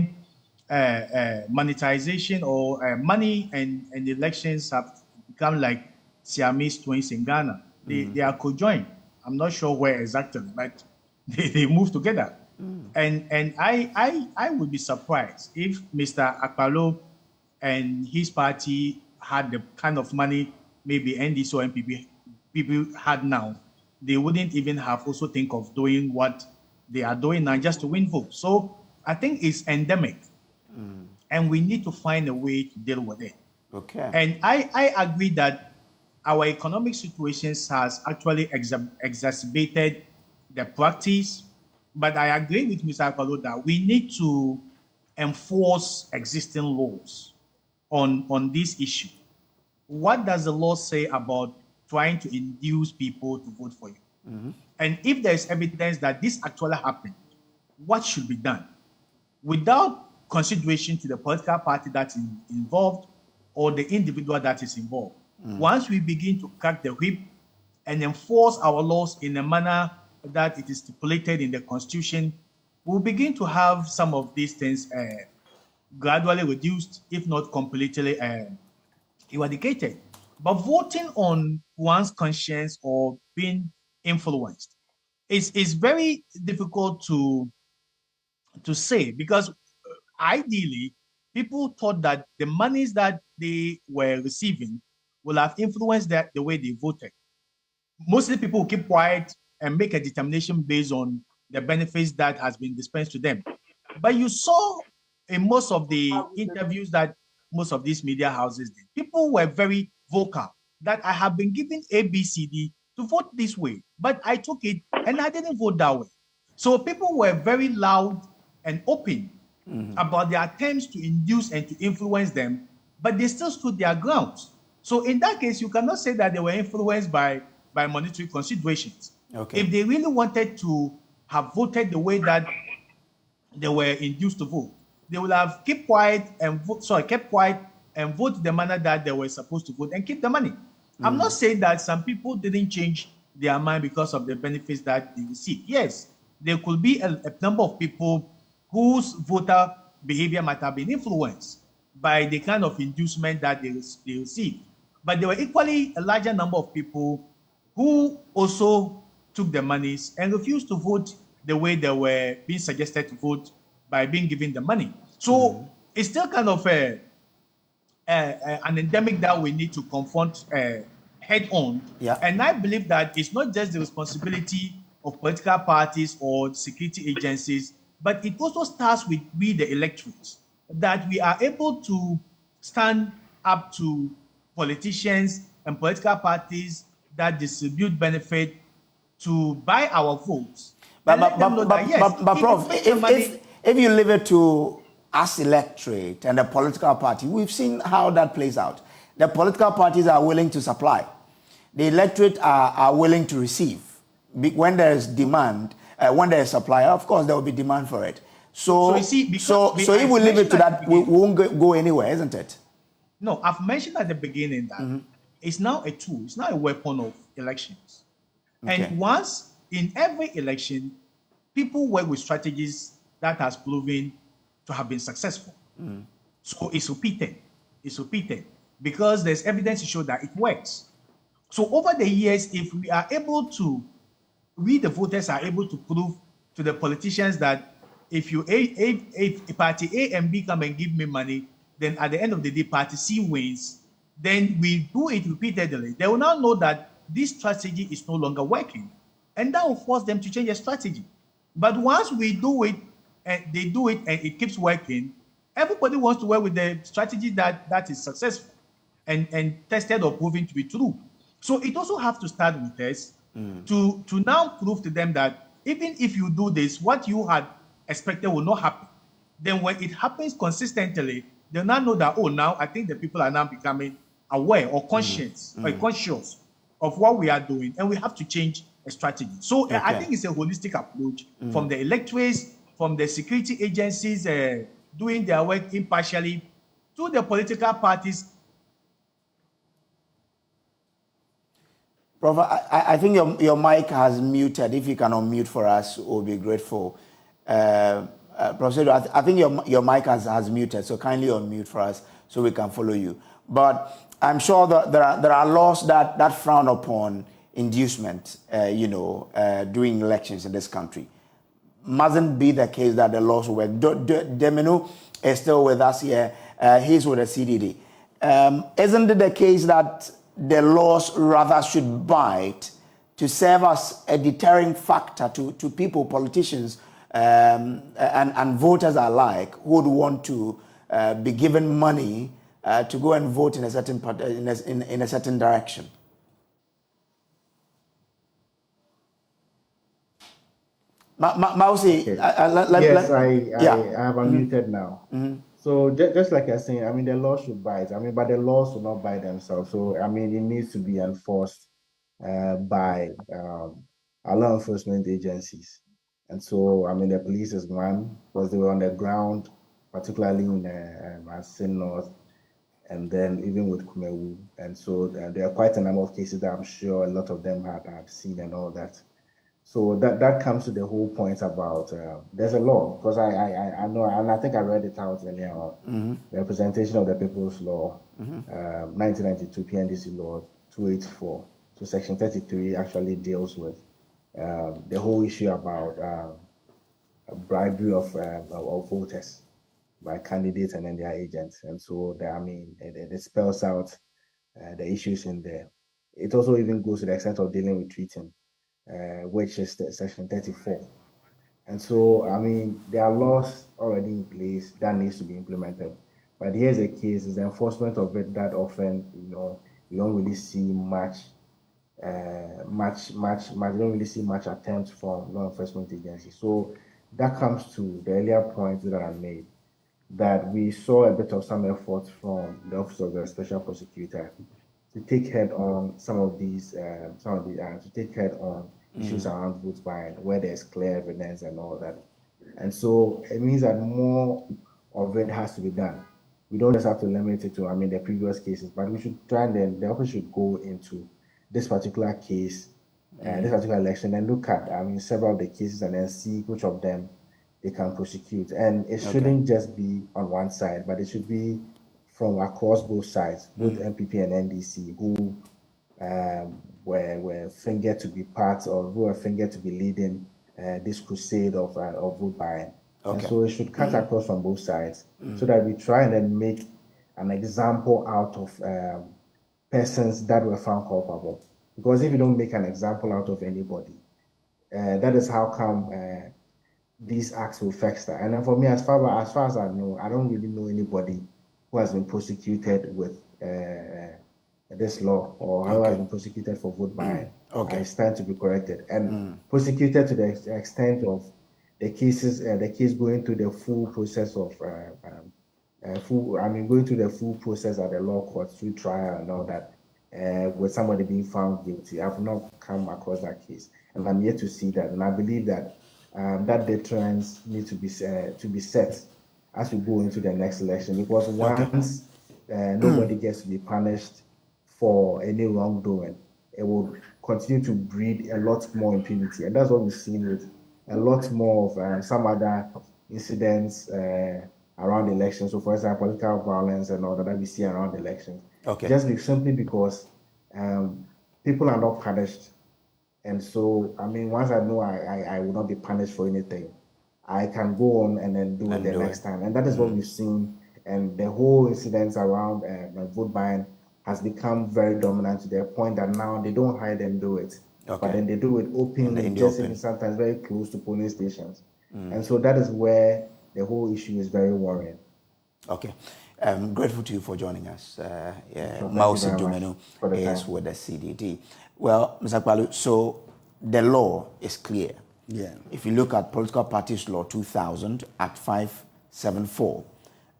monetization, or money and elections have become like Siamese twins in Ghana. They are conjoined. I'm not sure where exactly, but they move together. And I would be surprised if Mr. Akpaloo and his party had the kind of money maybe NDC or MPP people had now. They wouldn't even have also think of doing what they are doing now just to win votes. So I think it's endemic, and we need to find a way to deal with it. Okay. And I agree that our economic situations has actually exacerbated the practice, but I agree with Mr. Akpaloo that we need to enforce existing laws on this issue. What does the law say about trying to induce people to vote for you? And if there is evidence that this actually happened, what should be done? Without consideration to the political party that's involved or the individual that is involved. Once we begin to crack the whip and enforce our laws in a manner that it is stipulated in the Constitution, we'll begin to have some of these things gradually reduced, if not completely eradicated. But voting on one's conscience or being influenced is very difficult to say, because ideally, people thought that the monies that they were receiving will have influenced the way they voted. Mostly people will keep quiet and make a determination based on the benefits that has been dispensed to them. But you saw in most of the interviews that most of these media houses did, people were very vocal that I have been given ABCD to vote this way, but I took it and I didn't vote that way. So people were very loud and open about their attempts to induce and to influence them, but they still stood their grounds. So in that case, you cannot say that they were influenced by monetary considerations. Okay. If they really wanted to have voted the way that they were induced to vote, they would have kept quiet and vote the manner that they were supposed to vote and keep the money. I'm not saying that some people didn't change their mind because of the benefits that they received. Yes, there could be a number of people whose voter behavior might have been influenced by the kind of inducement that they received. But there were equally a larger number of people who also took the monies and refused to vote the way they were being suggested to vote by being given the money. So it's still kind of an endemic that we need to confront head on. Yeah. And I believe that it's not just the responsibility of political parties or security agencies, but it also starts with we, the electorates, that we are able to stand up to politicians and political parties that distribute benefit to buy our votes. But Prof, if you leave it to us electorate and the political party, we've seen how that plays out. The political parties are willing to supply. The electorate are willing to receive. When there is demand, when there is supply, of course there will be demand for it. So if we leave it to that, we won't go anywhere, isn't it? No, I've mentioned at the beginning that it's now a tool, it's not a weapon of elections. Okay. And once in every election, people work with strategies that has proven to have been successful. So it's repeated. It's repeated because there's evidence to show that it works. So over the years, if we are able to, we the voters are able to prove to the politicians that if party A and B come and give me money, then at the end of the day, party C wins, then we do it repeatedly. They will now know that this strategy is no longer working. And that will force them to change their strategy. But once we do it, and they do it, and it keeps working, everybody wants to work with the strategy that is successful and tested or proven to be true. So it also has to start with us to now prove to them that even if you do this, what you had expected will not happen. Then when it happens consistently, they'll now know that, oh, now I think the people are now becoming aware or conscious of what we are doing, and we have to change a strategy. So I think it's a holistic approach from the electorates, from the security agencies doing their work impartially, to the political parties. Prof, I think your mic has muted. If you can unmute for us, we'll be grateful. Professor, I think your mic has muted, so kindly unmute for us so we can follow you. But I'm sure that there are laws that frown upon inducement, during elections in this country. Mustn't be the case that the laws will work. Demenu is still with us here. He's with the CDD. Isn't it the case that the laws rather should bite to serve as a deterring factor to people, politicians, and voters alike who would want to be given money to go and vote in a certain in a certain direction? Mausi, okay. Yes, I have unmuted now. So just like you're saying, I mean, the law should bite. I mean, but the laws will not bite themselves. So, I mean, it needs to be enforced by our law enforcement agencies. And so, I mean, the police is one, because they were on the ground, particularly in Assin-North, and then even with Kumewu. And so there are quite a number of cases that I'm sure a lot of them have seen and all that. So that comes to the whole point about there's a law, because I know, and I think I read it out earlier on, Representation of the People's Law, 1992 PNDC Law 284. So Section 33 actually deals with the whole issue about bribery of voters by candidates and then their agents. And so, it spells out the issues in there. It also even goes to the extent of dealing with treating, which is Section 34. And so, I mean, there are laws already in place that needs to be implemented. But here's the case, is the enforcement of it that often, you don't really see much attempt from law enforcement agencies. So that comes to the earlier point that I made, that we saw a bit of some effort from the Office of the Special Prosecutor to take head on to take head on issues around vote buying, where there's clear evidence and all that. And so it means that more of it has to be done. We don't just have to limit it to, the previous cases, but we should try and then the office should go into this particular case, this particular election, and look at, several of the cases and then see which of them they can prosecute. And it shouldn't just be on one side, but it should be from across both sides, both MPP and NDC, who were fingered to be part of, who were fingered to be leading this crusade of vote buying. And so it should cut across from both sides, so that we try and then make an example out of persons that were found culpable. Because if you don't make an example out of anybody, that is how come these acts will fester. And then for me, as far as I know, I don't really know anybody who has been prosecuted with this law, or who has been prosecuted for vote buying. I stand to be corrected. And prosecuted to the extent of the case going through the full process of going through the full process at the law court, through trial and all that, with somebody being found guilty. I've not come across that case, and I'm yet to see that. And I believe that that deterrence needs to be set as we go into the next election, because once nobody gets to be punished for any wrongdoing, it will continue to breed a lot more impunity. And that's what we've seen with a lot more of some other incidents around elections. So, for example, political violence and all that we see around elections. Just simply because people are not punished. And so, once I know I will not be punished for anything, I can go on and then do it the next time. And that is what we've seen. And the whole incidents around vote buying has become very dominant, to the point that now they don't hide and do it. But then they do it openly, sometimes very close to polling stations. And so that is where the whole issue is very worrying. Okay. I'm grateful to you for joining us. Mausi Dumenu is with the CDD. Well, Mr. Akpaloo, so the law is clear. Yeah. If you look at Political Parties Law 2000, Act 574,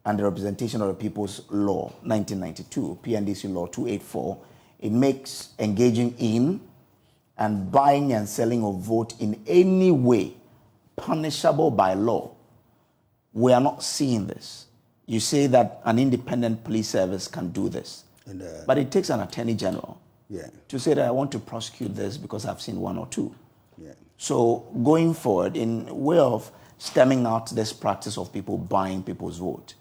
and the Representation of the People's Law 1992, PNDC Law 284, it makes engaging in and buying and selling of vote in any way punishable by law. We are not seeing this. You say that an independent police service can do this, but it takes an attorney general to say that I want to prosecute this because I've seen one or two. Yeah. So going forward, in way of stemming out this practice of people buying people's vote,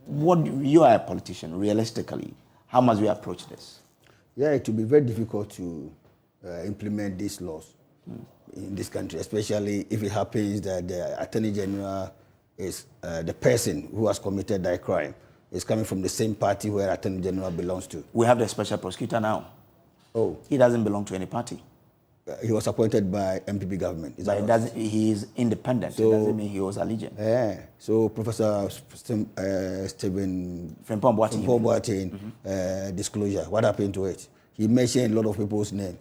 what you are a politician, realistically, how must we approach this? Yeah, it will be very difficult to implement these laws in this country, especially if it happens that the Attorney General is the person who has committed that crime is coming from the same party where Attorney General belongs to. We have the special prosecutor now. Oh. He doesn't belong to any party. He was appointed by MPP government. But it doesn't, he is independent. So, it doesn't mean he owes allegiance. Yeah. So Professor Stephen Frimpong Boateng disclosure, what happened to it? He mentioned a lot of people's names.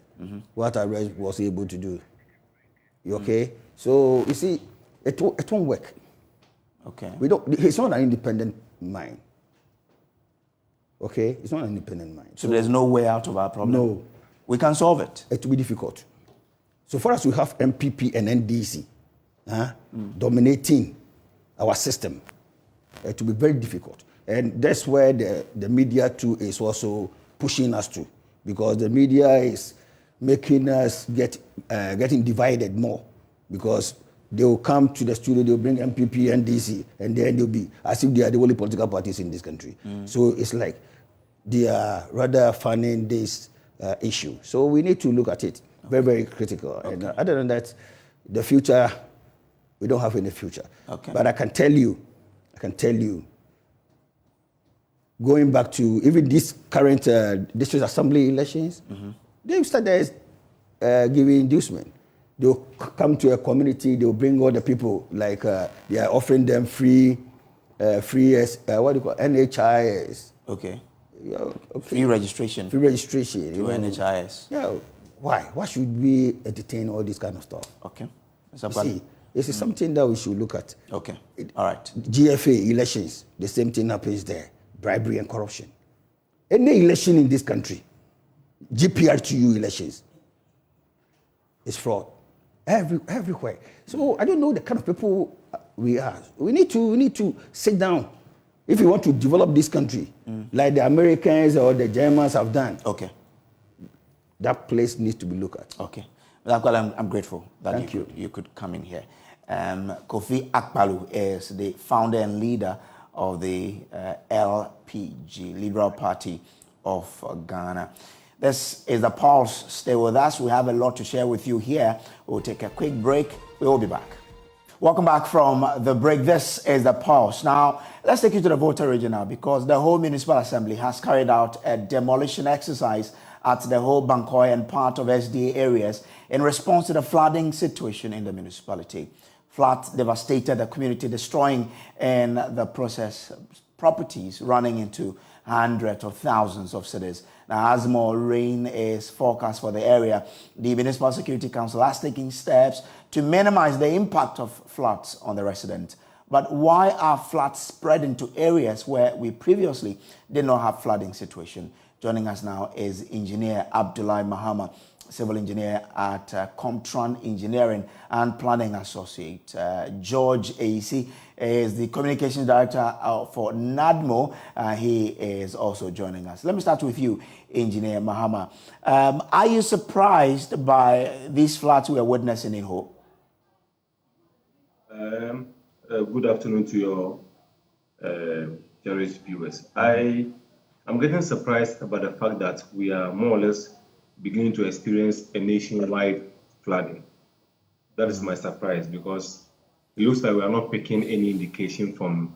What arrest was he able to do? You okay? So you see, it won't work. Okay. It's not an independent mind. Okay? It's not an independent mind. So there's no way out of our problem? No. We can solve it? It will be difficult. So far as we have MPP and NDC dominating our system, it will be very difficult. And that's where the media too is also pushing us to, because the media is making us getting divided more, because they will come to the studio, they'll bring MPP, NDC, and then they'll be as if they are the only political parties in this country. So it's like they are rather funding this issue. So we need to look at it very, very critical. Okay. And other than that, the future, we don't have any future. Okay. But I can tell you, going back to even this current district assembly elections, they've started giving inducement. They'll come to a community, they'll bring all the people, like they are offering them free what do you call NHIS. Okay. Yeah, okay. Free registration. Free registration. To NHIS. Yeah. Why? Why should we entertain all this kind of stuff? Okay. See, this is something that we should look at. Okay. All right. GFA elections, the same thing happens there. Bribery and corruption. Any election in this country, GPRTU elections, is fraud. Everywhere. So I don't know the kind of people we are. We need to sit down if we want to develop this country, like the Americans or the Germans have done. Okay. That place needs to be looked at. Okay. I'm grateful that you could come in here. Kofi Akpaloo is the founder and leader of the LPG, Liberal Party of Ghana. This is The Pulse. Stay with us. We have a lot to share with you here. We'll take a quick break. We will be back. Welcome back from the break. This is The Pulse. Now, let's take you to the Volta region now, because the whole Municipal Assembly has carried out a demolition exercise at the whole Bankoy and part of SDA areas in response to the flooding situation in the municipality. Floods devastated the community, destroying in the process properties running into hundreds of thousands of cedis. Now, as more rain is forecast for the area, the Municipal Security Council has taken steps to minimize the impact of floods on the residents. But why are floods spread into areas where we previously did not have flooding situation? Joining us now is Engineer Abdullahi Mahama, civil engineer at Comtran Engineering and Planning Associate. George AC is the communications director for NADMO. He is also joining us. Let me start with you, Engineer Mahama. Are you surprised by these floods we are witnessing in Ho? Good afternoon to your cherished viewers. I'm getting surprised about the fact that we are more or less beginning to experience a nationwide flooding. That is my surprise, because it looks like we are not picking any indication from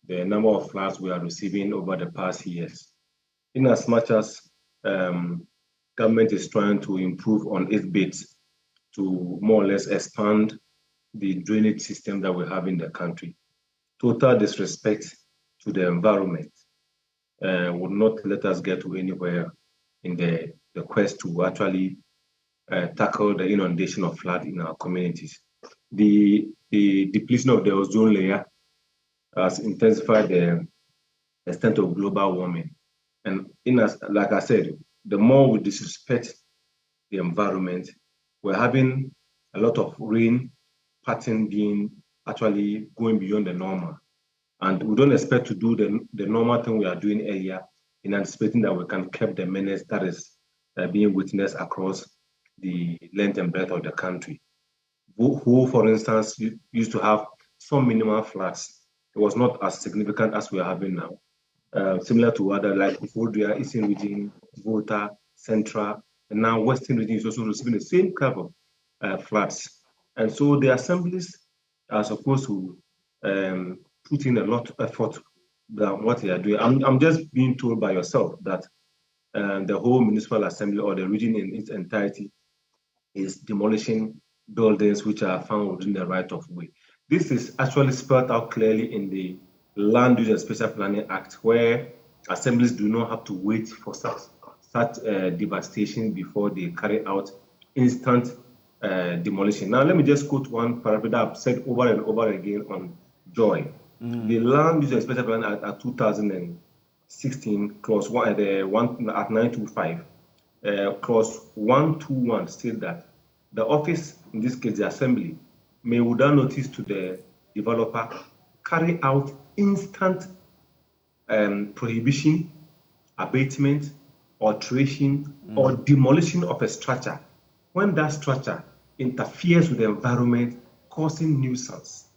the number of floods we are receiving over the past years. In as much as government is trying to improve on its bits to more or less expand the drainage system that we have in the country, total disrespect to the environment would not let us get to anywhere in the quest to actually tackle the inundation of flood in our communities. The depletion of the ozone layer has intensified the extent of global warming. And like I said, the more we disrespect the environment, we're having a lot of rain pattern being actually going beyond the normal. And we don't expect to do the normal thing we are doing earlier in anticipating that we can curb the menace that is being witnessed across the length and breadth of the country. Who, for instance, used to have some minimal floods. It was not as significant as we are having now. Similar to other like Ufodria, Eastern region, Volta, Central, and now Western region is also receiving the same kind of floods. And so the assemblies are supposed to put in a lot of effort than what they are doing. I'm just being told by yourself that the whole municipal assembly or the region in its entirety is demolishing buildings which are found within the right of way. This is actually spelled out clearly in the Land Use and Special Planning Act, where assemblies do not have to wait for such devastation before they carry out instant demolition. Now, let me just quote one paragraph that I've said over and over again on joy. The Land Use and Special Planning Act 2016, clause 1 at 925. Clause 121 states that the office, in this case the assembly, may without notice to the developer carry out instant prohibition, abatement, alteration, or demolition of a structure when that structure interferes with the environment, causing nuisance.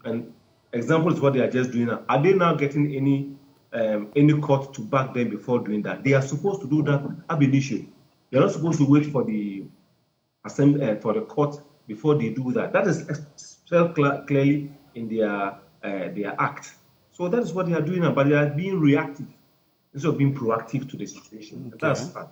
And example is what they are just doing now. Are they now getting any court to back them before doing that? They are supposed to do that ab initio. They're not supposed to wait for the assembly for the court before they do that. That is spelled clearly in their act. So that is what they are doing now, but they are being reactive instead of being proactive to the situation. Okay. That's fact.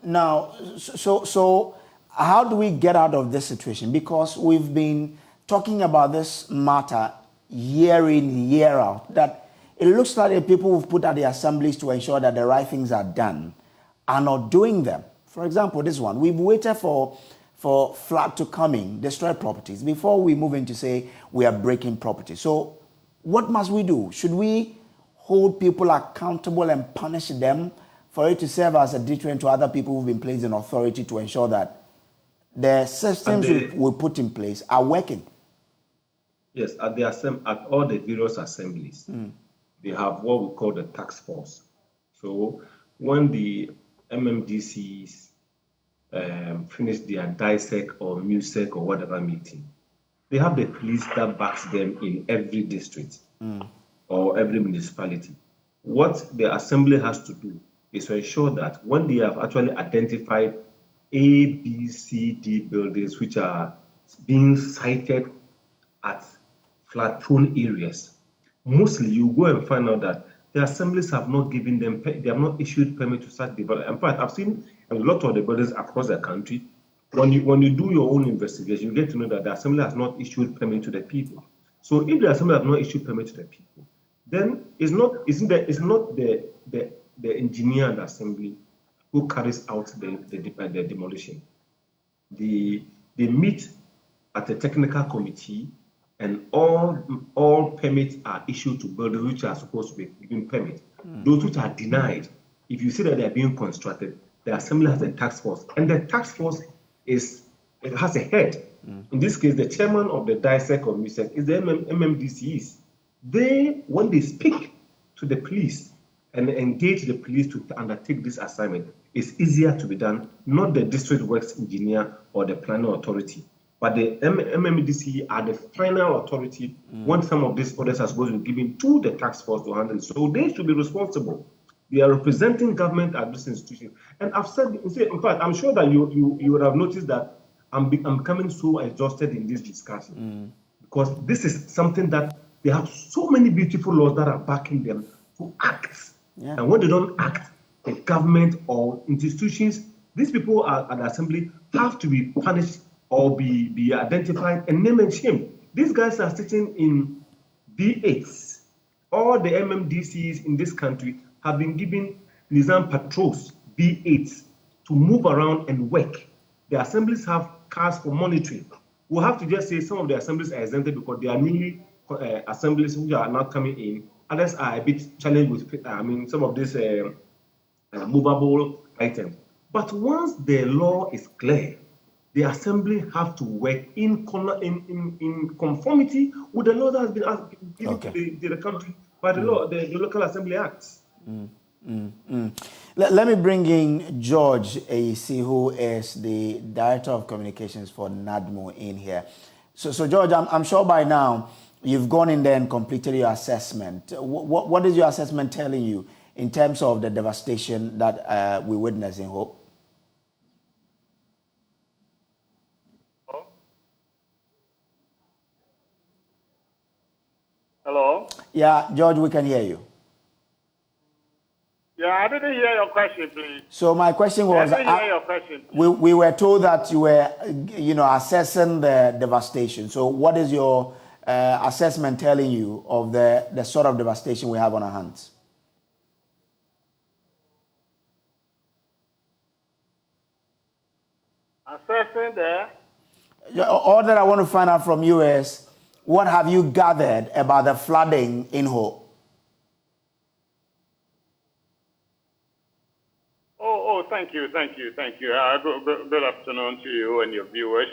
Now, so how do we get out of this situation? Because we've been talking about this matter year in, year out, that it looks like the people who've put out the assemblies to ensure that the right things are done are not doing them. For example, this one, we've waited for flood to come in, destroy properties, before we move in to say we are breaking property. So what must we do? Should we hold people accountable and punish them for it to serve as a deterrent to other people who've been placed in authority to ensure that the systems we put in place are working? Yes, at all the various assemblies, they have what we call the task force. So when the MMDCs finish their DISEC or MUSEC or whatever meeting, they have the police that backs them in every district or every municipality. What the assembly has to do is to ensure that when they have actually identified A, B, C, D buildings which are being sited at flood-prone areas, mostly you go and find out that the assemblies have not given them, they have not issued permit to start development. In fact, I've seen a lot of the buildings across the country. When you do your own investigation, you get to know that the assembly has not issued permit to the people. So if the assembly have not issued permit to the people, then it's not the engineer and the assembly who carries out the demolition. They meet at the technical committee, and all permits are issued to buildings which are supposed to be given permit. Those which are denied, if you see that they are being constructed, the assembly has a task force, and the task force has a head. In this case, the chairman of the DISEC or MUSEC is the MMDCs. When they speak to the police and engage the police to undertake this assignment, it's easier to be done, not the district works engineer or the planning authority. But the MMDC are the final authority when some of these orders are supposed to be given to the task force to handle it. So they should be responsible. They are representing government at this institution. And I've said, in fact, I'm sure that you would have noticed that I'm becoming so exhausted in this discussion because this is something that they have so many beautiful laws that are backing them to act. Yeah. And when they don't act, the government or institutions, these people at the assembly have to be punished or be identified and named and shamed. These guys are sitting in B8s. All the MMDCs in this country have been given Nizam patrols, B8s, to move around and work. The assemblies have cars for monitoring. We'll have to just say some of the assemblies are exempted because they are newly assemblies which are not coming in. Others are a bit challenged with, some of these movable items. But once the law is clear, the assembly have to work in conformity with the law that has been given to the country by the law, the local assembly acts. Let me bring in George AEC, who is the Director of Communications for NADMO in here. So George, I'm sure by now you've gone in there and completed your assessment. What is your assessment telling you in terms of the devastation that we witness in Hope? Hello? Yeah, George, we can hear you. Yeah, I didn't hear your question, please. So my question was, I didn't hear your question. we were told that you were, assessing the devastation. So what is your assessment telling you of the sort of devastation we have on our hands? Assessing there. All that I want to find out from you is, what have you gathered about the flooding in Hope? Thank you. Good afternoon to you and your viewers.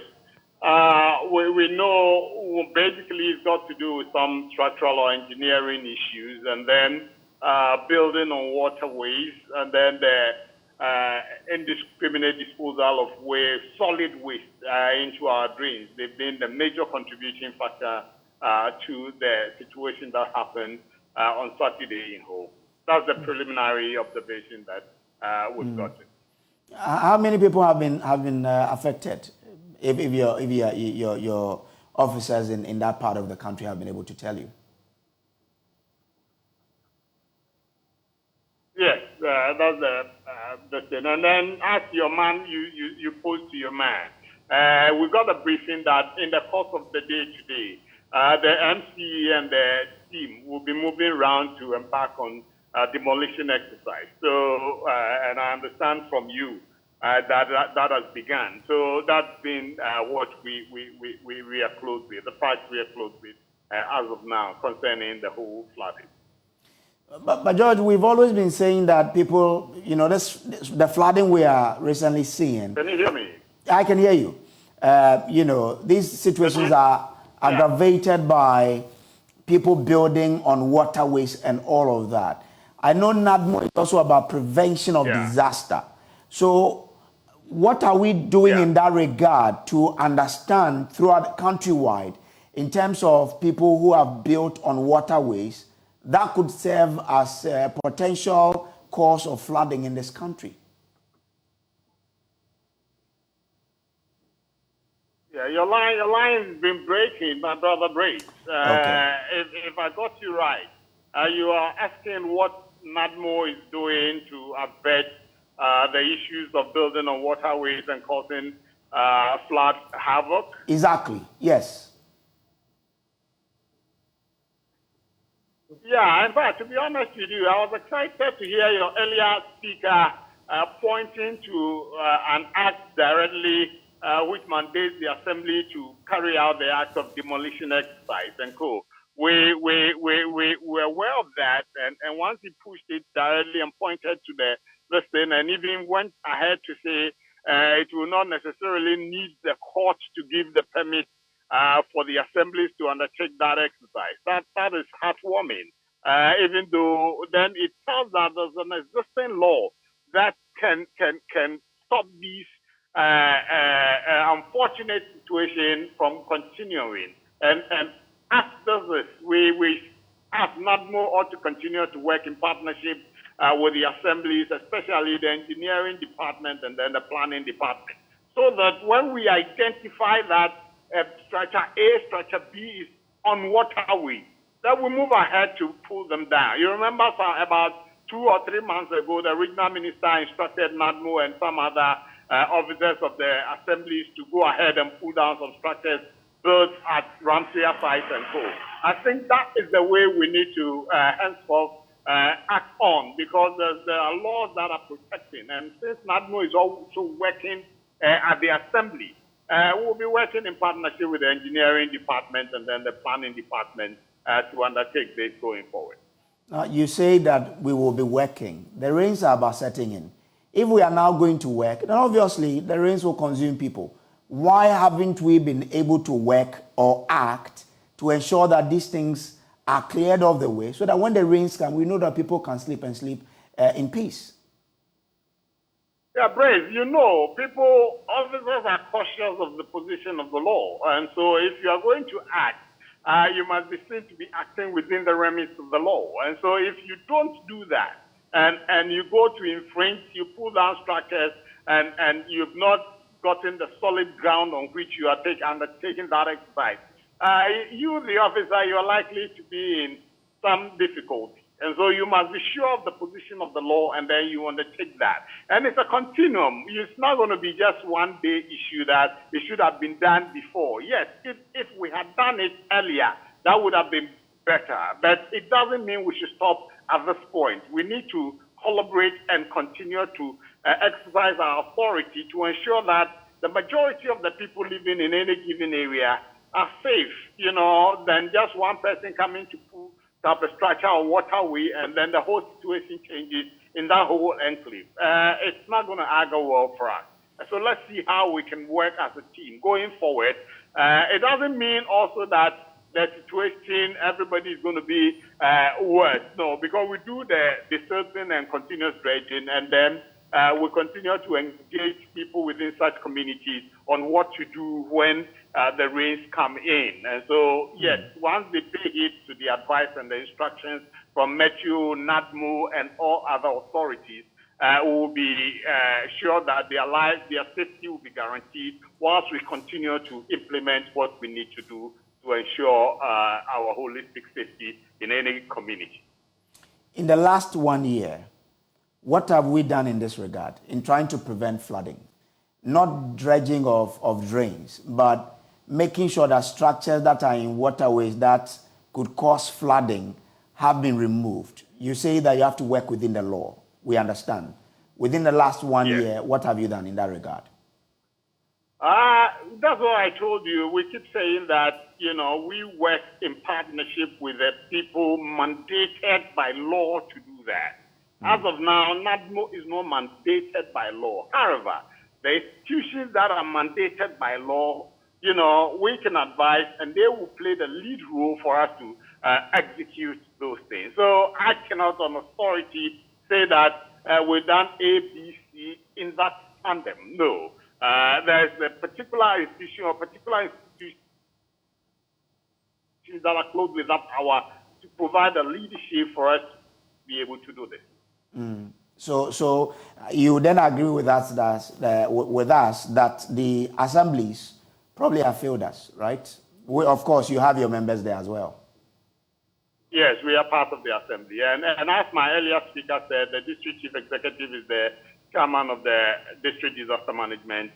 We know basically it's got to do with some structural or engineering issues, and then building on waterways, and then the indiscriminate disposal of waste, solid waste into our drains. They've been the major contributing factor to the situation that happened on Saturday in Hope. That's the preliminary observation that we've gotten. How many people have been affected? If your officers in that part of the country have been able to tell you? Yes, that's the thing. And then ask your man, you post to your man. We got a briefing that in the course of the day today, the MC and the team will be moving around to embark on demolition exercise. So, and I understand from you that has begun. So that's been what we are close with, the fight we are close with as of now concerning the whole flooding. But George, we've always been saying that people, the flooding we are recently seeing. Can you hear me? I can hear you. These situations are aggravated by people building on waterways and all of that. I know NADMO is also about prevention of disaster. So what are we doing in that regard to understand throughout countrywide in terms of people who have built on waterways that could serve as a potential cause of flooding in this country? Yeah, your line's been breaking, my brother breaks. Okay. If I got you right, you are asking what NADMO is doing to avert the issues of building on waterways and causing flood havoc? Exactly, yes. Yeah, in fact, to be honest with you, I was excited to hear your earlier speaker pointing to an act directly which mandates the Assembly to carry out the act of demolition exercise and co. We're aware of that, and once he pushed it directly and pointed to the thing, and even went ahead to say it will not necessarily need the court to give the permit for the assemblies to undertake that exercise. That is heartwarming, even though then it tells that there's an existing law that can stop these unfortunate situation from continuing. And as does this, we as NADMO ought to continue to work in partnership with the assemblies, especially the engineering department and then the planning department, so that when we identify that structure A, structure B is on waterway, that we move ahead to pull them down. You remember about 2 or 3 months ago, the regional minister instructed NADMO and some other officers of the assemblies to go ahead and pull down some structures built at Ramsey sites and co. I think that is the way we need to henceforth act on, because there are laws that are protecting. And since NADMO is also working at the assembly, we'll be working in partnership with the engineering department and then the planning department to undertake this going forward. You say that we will be working. The rains are about setting in. If we are now going to work, then obviously the rains will consume people. Why haven't we been able to work or act to ensure that these things are cleared off the way so that when the rains come, we know that people can sleep in peace? Yeah, Brace, officers are cautious of the position of the law. And so if you are going to act, you must be seen to be acting within the remit of the law. And so if you don't do that, and you go to infringe, you pull down structures, and you've not gotten the solid ground on which you are undertaking that exercise, you, the officer, you are likely to be in some difficulty. And so you must be sure of the position of the law, and then you undertake that. And it's a continuum. It's not going to be just one day issue that it should have been done before. Yes, if we had done it earlier, that would have been better. But it doesn't mean we should stop at this point. We need to collaborate and continue to exercise our authority to ensure that the majority of the people living in any given area are safe, than just one person coming to pull up a structure or waterway, and then the whole situation changes in that whole enclave. It's not going to argue well for us. So let's see how we can work as a team going forward. It doesn't mean also that the situation, everybody is going to be worse. No, because we do the certain and continuous dredging, and then we continue to engage people within such communities on what to do when the rains come in. And so, yes, once they pay heed to the advice and the instructions from Metro, NADMO, and all other authorities, we will be sure that their lives, their safety will be guaranteed whilst we continue to implement what we need to do to ensure our holistic safety in any community. In the last 1 year, what have we done in this regard in trying to prevent flooding? Not dredging of drains, but making sure that structures that are in waterways that could cause flooding have been removed. You say that you have to work within the law. We understand. Within the last 1 year, what have you done in that regard? That's what I told you. We keep saying that, we work in partnership with the people mandated by law to do that. As of now, NADMO is not mandated by law. However, the institutions that are mandated by law, we can advise, and they will play the lead role for us to execute those things. So I cannot, on authority, say that we've done A, B, C in that tandem. No. There's a particular institution or particular institutions that are close with that power to provide the leadership for us to be able to do this. So you then agree with us that the assemblies probably have failed us, right? Of course, you have your members there as well. Yes, we are part of the assembly. And as my earlier speaker said, the district chief executive is the chairman of the district disaster management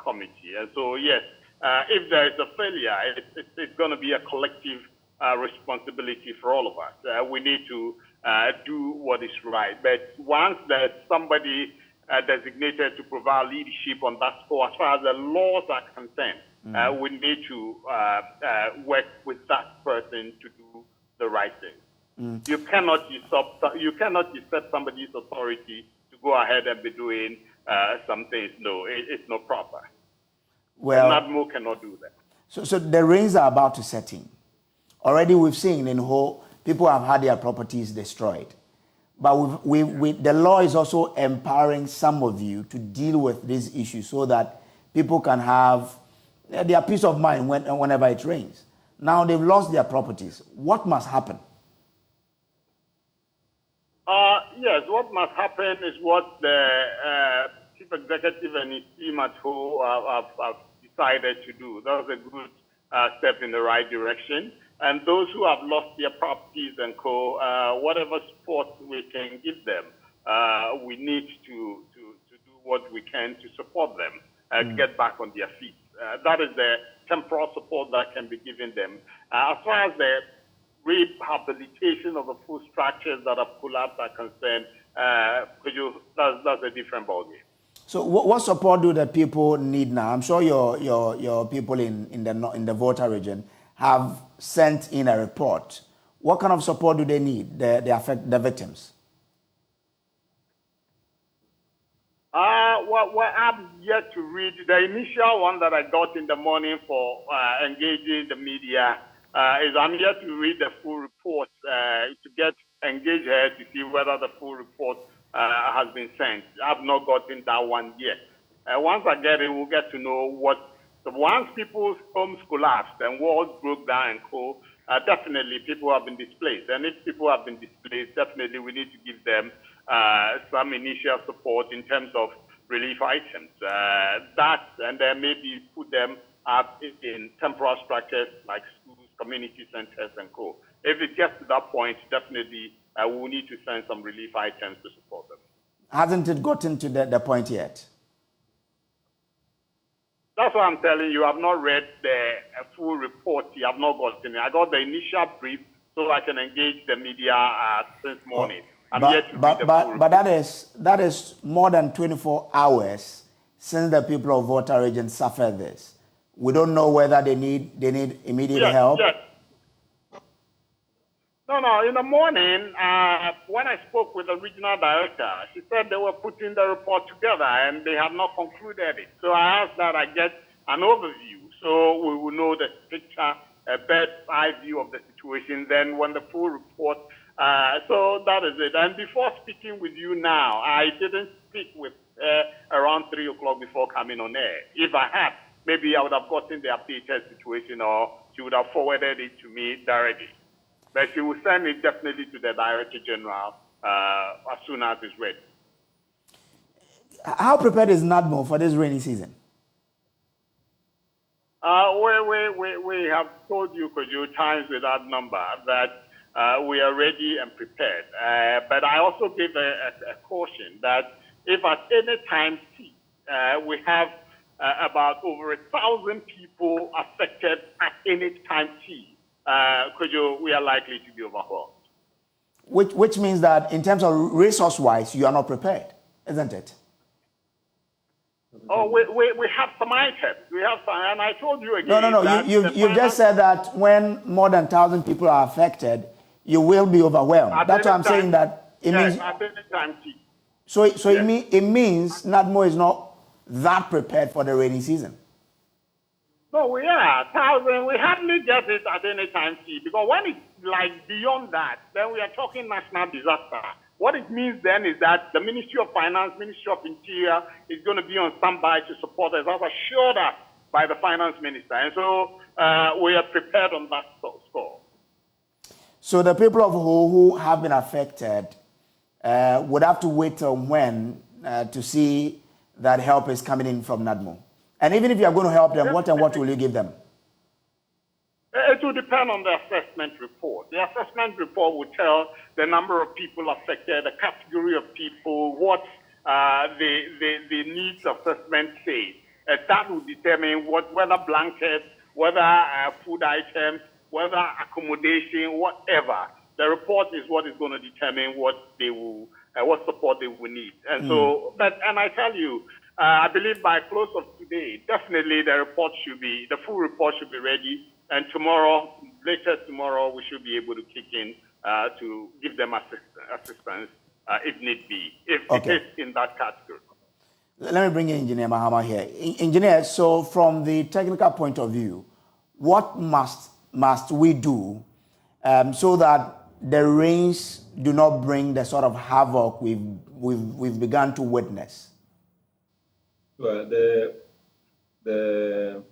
committee. And so, yes, if there is a failure, it's going to be a collective responsibility for all of us. We need to do what is right. But once there's somebody designated to provide leadership on that score, as far as the laws are concerned, we need to work with that person to do the right thing. You cannot usurp somebody's authority to go ahead and be doing some things. No, it's not proper. Well, NADMO cannot do that. So the rains are about to set in. Already we've seen in Ho, people have had their properties destroyed. But the law is also empowering some of you to deal with these issues so that people can have their peace of mind whenever it rains. Now they've lost their properties. What must happen? Yes, what must happen is what the chief executive and his team at Ho have decided to do. That was a good step in the right direction. And those who have lost their properties and whatever support we can give them, we need to do what we can to support them to get back on their feet. That is the temporal support that can be given them. As far as the rehabilitation of the full structures that have collapsed are concerned, that's a different ballgame. So what support do the people need now? I'm sure your people in the Volta region have sent in a report. What kind of support do they need, the victims? Well, I'm yet to read. The initial one that I got in the morning for engaging the media is I'm yet to read the full report to engage her to see whether the full report has been sent. I've not gotten that one yet. Once I get it, we'll get to know what. So once people's homes collapsed and walls broke down and definitely people have been displaced. And if people have been displaced, definitely we need to give them some initial support in terms of relief items. And then maybe put them up in temporary structures like schools, community centers, and co. If it gets to that point, definitely we'll need to send some relief items to support them. Hasn't it gotten to the point yet? That's what I'm telling you. I've not read the full report. You have not gotten it. I got the initial brief so I can engage the media since morning. But that is more than 24 hours since the people of Volta region suffered this. We don't know whether they need immediate help. Yes. No. In the morning, when I spoke with the regional director, she said they were putting the report together and they have not concluded it. So I asked that I get an overview so we will know the picture, a bird's eye view of the situation. Then when the full report, so that is it. And before speaking with you now, I didn't speak with around 3 o'clock before coming on air. If I had, maybe I would have gotten the updated situation or she would have forwarded it to me directly. But she will send it definitely to the Director General as soon as it's ready. How prepared is NADMO for this rainy season? We have told you, times with that number, that we are ready and prepared. But I also give a caution that if at any time we have about over 1,000 people affected at any time we are likely to be overwhelmed. Which means that in terms of resource-wise, you are not prepared, isn't it? Oh, we have some items. We have some, and I told you again. No. You've just said that when more than 1,000 people are affected, you will be overwhelmed. That's why I'm saying that it means. At any time, So it means NADMO is not that prepared for the rainy season. No, we are 1,000. We hardly get it at any time, because when it's like beyond that, then we are talking national disaster. What it means then is that the Ministry of Finance, Ministry of Interior is going to be on standby to support us. That's assured us by the Finance Minister. And so we are prepared on that score. So the people of who have been affected would have to wait till when to see that help is coming in from NADMO? And even if you are going to help them, what will you give them? It will depend on the assessment report. The assessment report will tell the number of people affected, the category of people, what the needs assessment says. That will determine whether blankets, whether food items, whether accommodation, whatever. The report is what is going to determine what they will, what support they will need. And so, and I tell you, I believe by close of today, definitely the full report should be ready. And tomorrow, latest tomorrow, we should be able to kick in to give them assistance if need be, if it is in that category. Let me bring in Engineer Mahama here. Engineer, so from the technical point of view, what must we do so that the rains do not bring the sort of havoc we've begun to witness? Well, the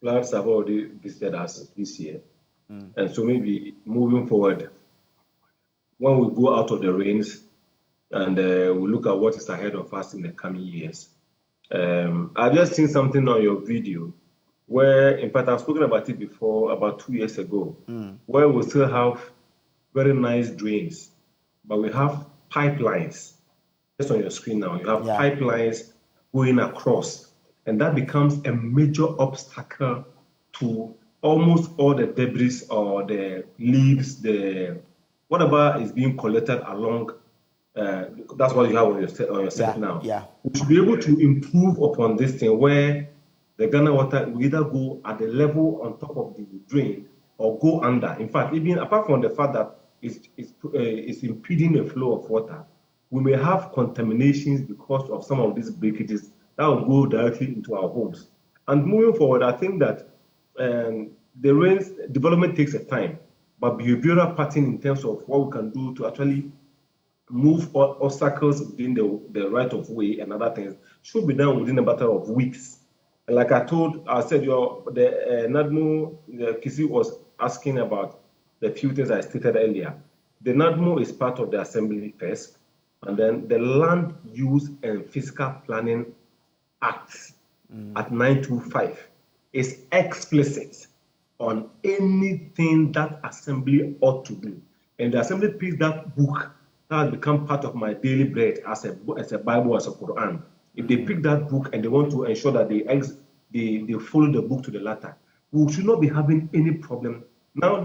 floods have already visited us this year. And so maybe moving forward, when we go out of the rains and we look at what is ahead of us in the coming years. I've just seen something on your video where, in fact, I've spoken about it before, about 2 years ago, where we still have very nice drains, but we have pipelines. Just on your screen now, you have pipelines going across, and that becomes a major obstacle to almost all the debris or the leaves, whatever is being collected along. That's what you have on your set now. Yeah. We should be able to improve upon this thing where the Ghana water will either go at the level on top of the drain or go under. In fact, even apart from the fact that it's impeding the flow of water, we may have contaminations because of some of these breakages that will go directly into our homes. And moving forward, I think that the rains development takes a time, but behavioral pattern in terms of what we can do to actually move obstacles within the right of way and other things should be done within a matter of weeks. And like I said, NADMO, Kisi was asking about the few things I stated earlier. The NADMO is part of the assembly first, and then the Land Use and Fiscal Planning Act at 925 is explicit on anything that assembly ought to do. And the assembly picks that book that has become part of my daily bread as a Bible, as a Quran. If they pick that book and they want to ensure that they follow the book to the letter, we should not be having any problem. Now,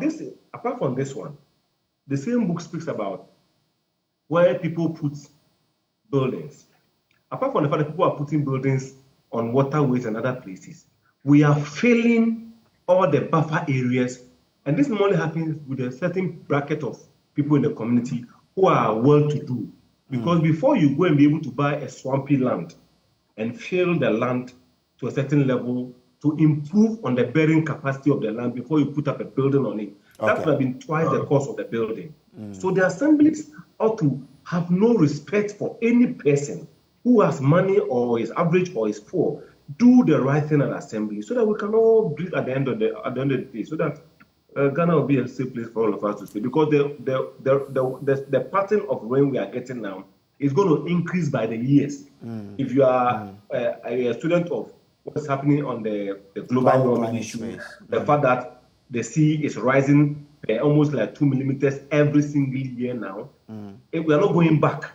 apart from this one, the same book speaks about where people put buildings. Apart from the fact that people are putting buildings on waterways and other places, we are filling all the buffer areas, and this normally happens with a certain bracket of people in the community who are well-to-do. Because before you go and be able to buy a swampy land and fill the land to a certain level to improve on the bearing capacity of the land before you put up a building on it, that would have been twice the cost of the building. So the assemblies ought to have no respect for any person who has money or is average or is poor. Do the right thing at assembly so that we can all breathe at the end of the day, so that Ghana will be a safe place for all of us to stay. Because the pattern of rain we are getting now is going to increase by the years. If you are a student of what's happening on the global warming issue, the fact that the sea is rising almost like 2 millimeters every single year now, we are not going back.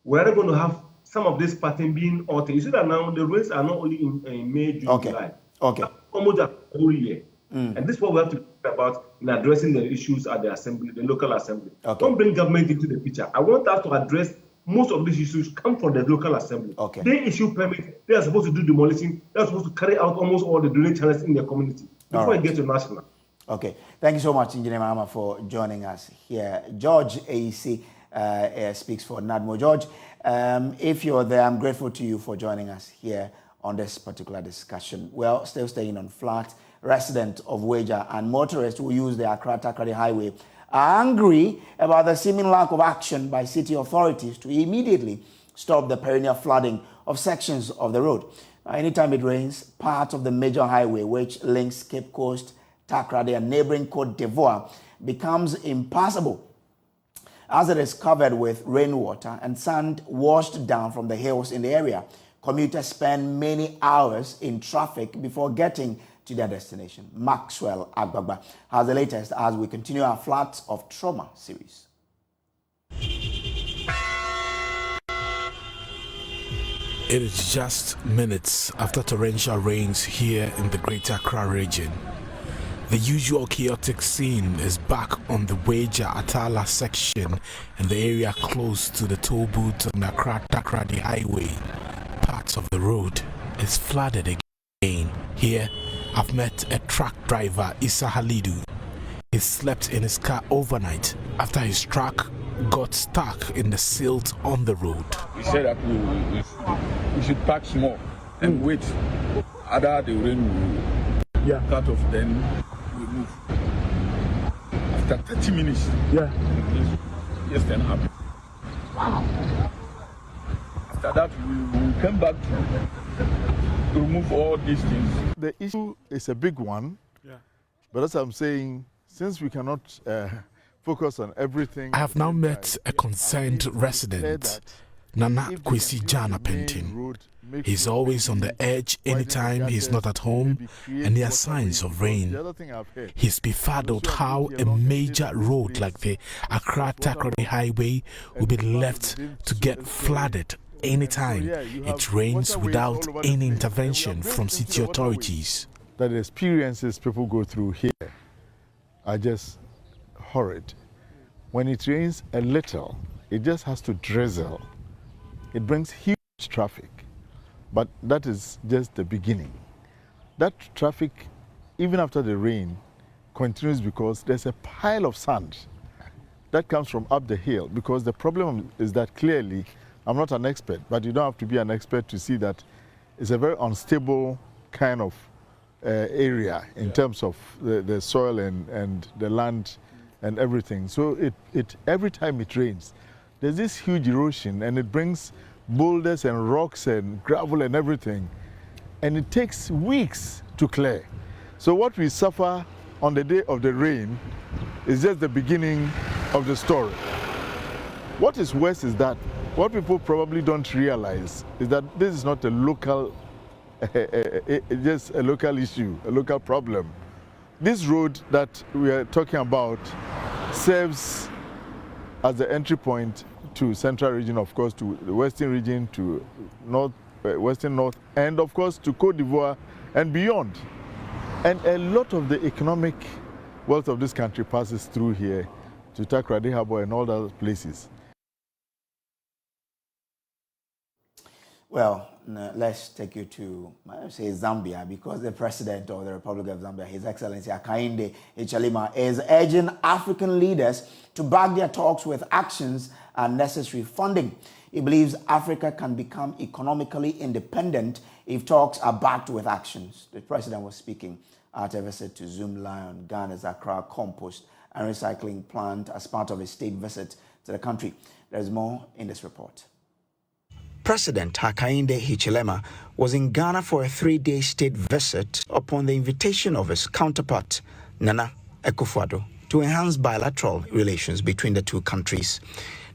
We are not going to have some of this pattern being altered. You see that now the rains are not only in May, June, July. Almost a whole year. And this is what we have to think about in addressing the issues at the assembly, the local assembly. Don't bring government into the picture. I want us to address most of these issues come from the local assembly. They issue permits. They are supposed to do demolition. They are supposed to carry out almost all the drainage channels in their community before it gets to national. Okay. Thank you so much, Engineer Mahama, for joining us here. George AEC speaks for NADMO. George, if you're there, I'm grateful to you for joining us here on this particular discussion. Well, still staying on flat, residents of Weija and motorists who use the Accra-Takoradi Highway are angry about the seeming lack of action by city authorities to immediately stop the perennial flooding of sections of the road. Anytime it rains, part of the major highway which links Cape Coast, Takoradi and neighboring Côte d'Ivoire becomes impassable as it is covered with rainwater and sand washed down from the hills in the area. Commuters spend many hours in traffic before getting to their destination. Maxwell Agbagba has the latest as we continue our Flats of Trauma series. It is just minutes after torrential rains here in the Greater Accra region. The usual chaotic scene is back on the Weija-Atala section in the area close to the toll booth on the Accra-Takoradi Highway. Parts of the road is flooded again. Here, I've met a truck driver, Issa Halidu. He slept in his car overnight after his truck got stuck in the silt on the road. We said that we should park small and wait. Other the rain will cut off, then we move. After 30 minutes, yes, then happen. Wow. After that, we will come back to remove all these things. The issue is a big one, but as I'm saying, since we cannot focus on everything. I have now met a concerned resident, Nana Kwesi Jana Pentin. He's always on the edge anytime he's not at home and there are signs of rain. He's befuddled how a major road like the Accra-Takoradi Highway will be left to get flooded anytime it rains without any intervention from city authorities. The experiences people go through here are just horrid. When it rains a little, it just has to drizzle. It brings huge traffic, but that is just the beginning. That traffic, even after the rain, continues because there's a pile of sand that comes from up the hill, because the problem is that clearly, I'm not an expert, but you don't have to be an expert to see that it's a very unstable kind of area in terms of the soil and the land and everything. So it every time it rains, there's this huge erosion, and it brings boulders and rocks and gravel and everything, and it takes weeks to clear. So what we suffer on the day of the rain is just the beginning of the story. What is worse is that what people probably don't realize is that this is not a local, just a local issue, a local problem. This road that we are talking about serves as the entry point to Central Region, of course, to the Western Region, to Western North, and of course to Côte d'Ivoire and beyond. And a lot of the economic wealth of this country passes through here to Takoradi Harbour and all other places. Well, let's take you to, I say, Zambia, because the president of the Republic of Zambia, His Excellency Hakainde Hichilema, is urging African leaders to back their talks with actions and necessary funding. He believes Africa can become economically independent if talks are backed with actions. The president was speaking at a visit to Zoom Lion, Ghana's Accra compost and recycling plant as part of a state visit to the country. There's more in this report. President Hakainde Hichilema was in Ghana for a 3-day state visit upon the invitation of his counterpart, Nana Akufo-Addo, to enhance bilateral relations between the two countries.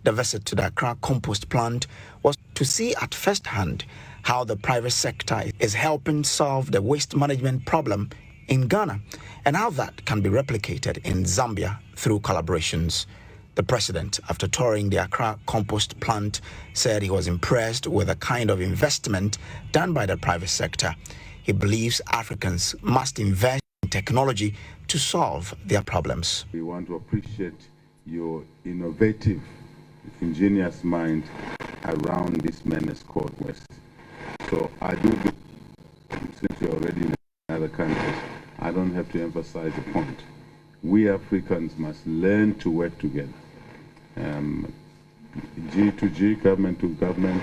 The visit to the Accra compost plant was to see at first hand how the private sector is helping solve the waste management problem in Ghana and how that can be replicated in Zambia through collaborations. The president, after touring the Accra compost plant, said he was impressed with the kind of investment done by the private sector. He believes Africans must invest in technology to solve their problems. We want to appreciate your innovative, ingenious mind around this menace called West. So I do, since you're already in other countries, I don't have to emphasize the point. We Africans must learn to work together. G to G, government to government,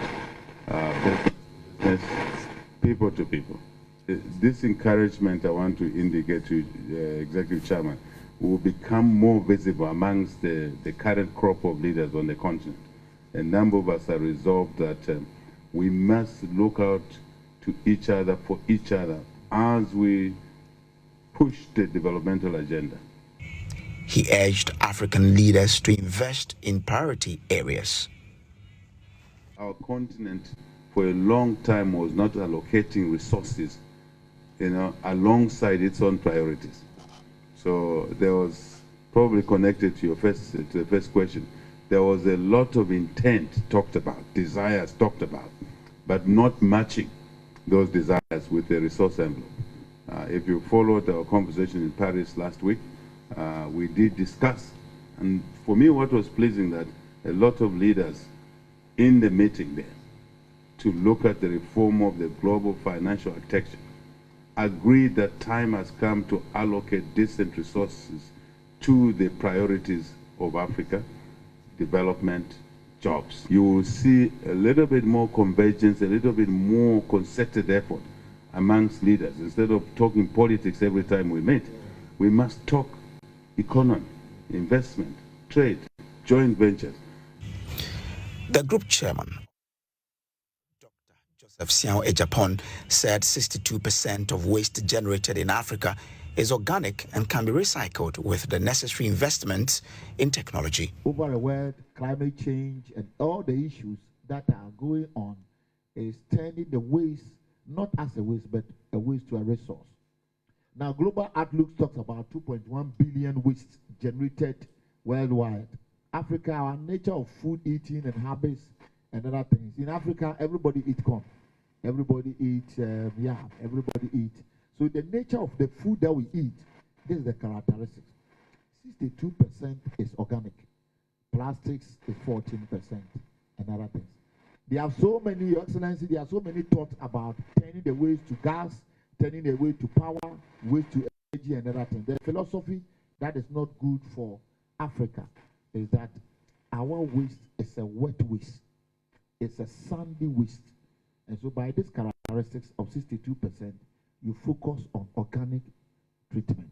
business, people to people. This encouragement I want to indicate to Executive Chairman will become more visible amongst the current crop of leaders on the continent. A number of us are resolved that we must look out to each other for each other as we push the developmental agenda. He urged African leaders to invest in priority areas. Our continent for a long time was not allocating resources, alongside its own priorities. So there was, probably connected to the first question, there was a lot of intent talked about, desires talked about, but not matching those desires with the resource envelope. If you followed our conversation in Paris last week, we did discuss, and for me what was pleasing that a lot of leaders in the meeting there to look at the reform of the global financial architecture agreed that time has come to allocate decent resources to the priorities of Africa, development, jobs. You will see a little bit more convergence, a little bit more concerted effort amongst leaders. Instead of talking politics every time we meet, we must talk economy, investment, trade, joint ventures. The group chairman, Dr. Joseph Siao Ejapon, said 62% of waste generated in Africa is organic and can be recycled with the necessary investments in technology. Over the world, climate change and all the issues that are going on is turning the waste not as a waste, but a waste to a resource. Now, Global Outlook talks about 2.1 billion waste generated worldwide. Africa, our nature of food eating and habits and other things. In Africa, everybody eats corn. Everybody eats everybody eats. So the nature of the food that we eat, this is the characteristics. 62% is organic. Plastics is 14% and other things. There are so many, Your Excellency, there are so many thoughts about turning the waste to gas, turning the waste to power, waste to energy and other things. The philosophy that is not good for Africa is that our waste is a wet waste. It's a sandy waste. And so by these characteristics of 62%, you focus on organic treatment.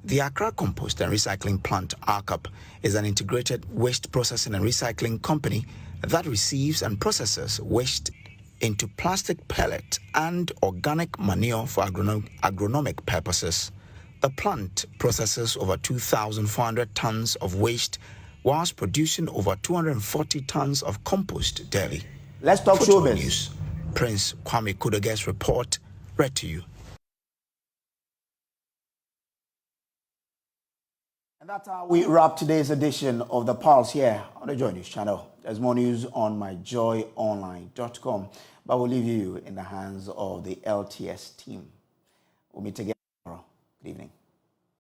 The Accra Compost and Recycling Plant, ARCAP, is an integrated waste processing and recycling company that receives and processes waste into plastic pellet and organic manure for agronomic purposes. The plant processes over 2,400 tons of waste whilst producing over 240 tons of compost daily. Let's talk showbiz. News. Prince Kwame Kudoge's report read to you. And that's how we wrap today's edition of The Pulse here on the Joy News channel. There's more news on myjoyonline.com, but we'll leave you in the hands of the LTS team. We'll meet again tomorrow. Good evening.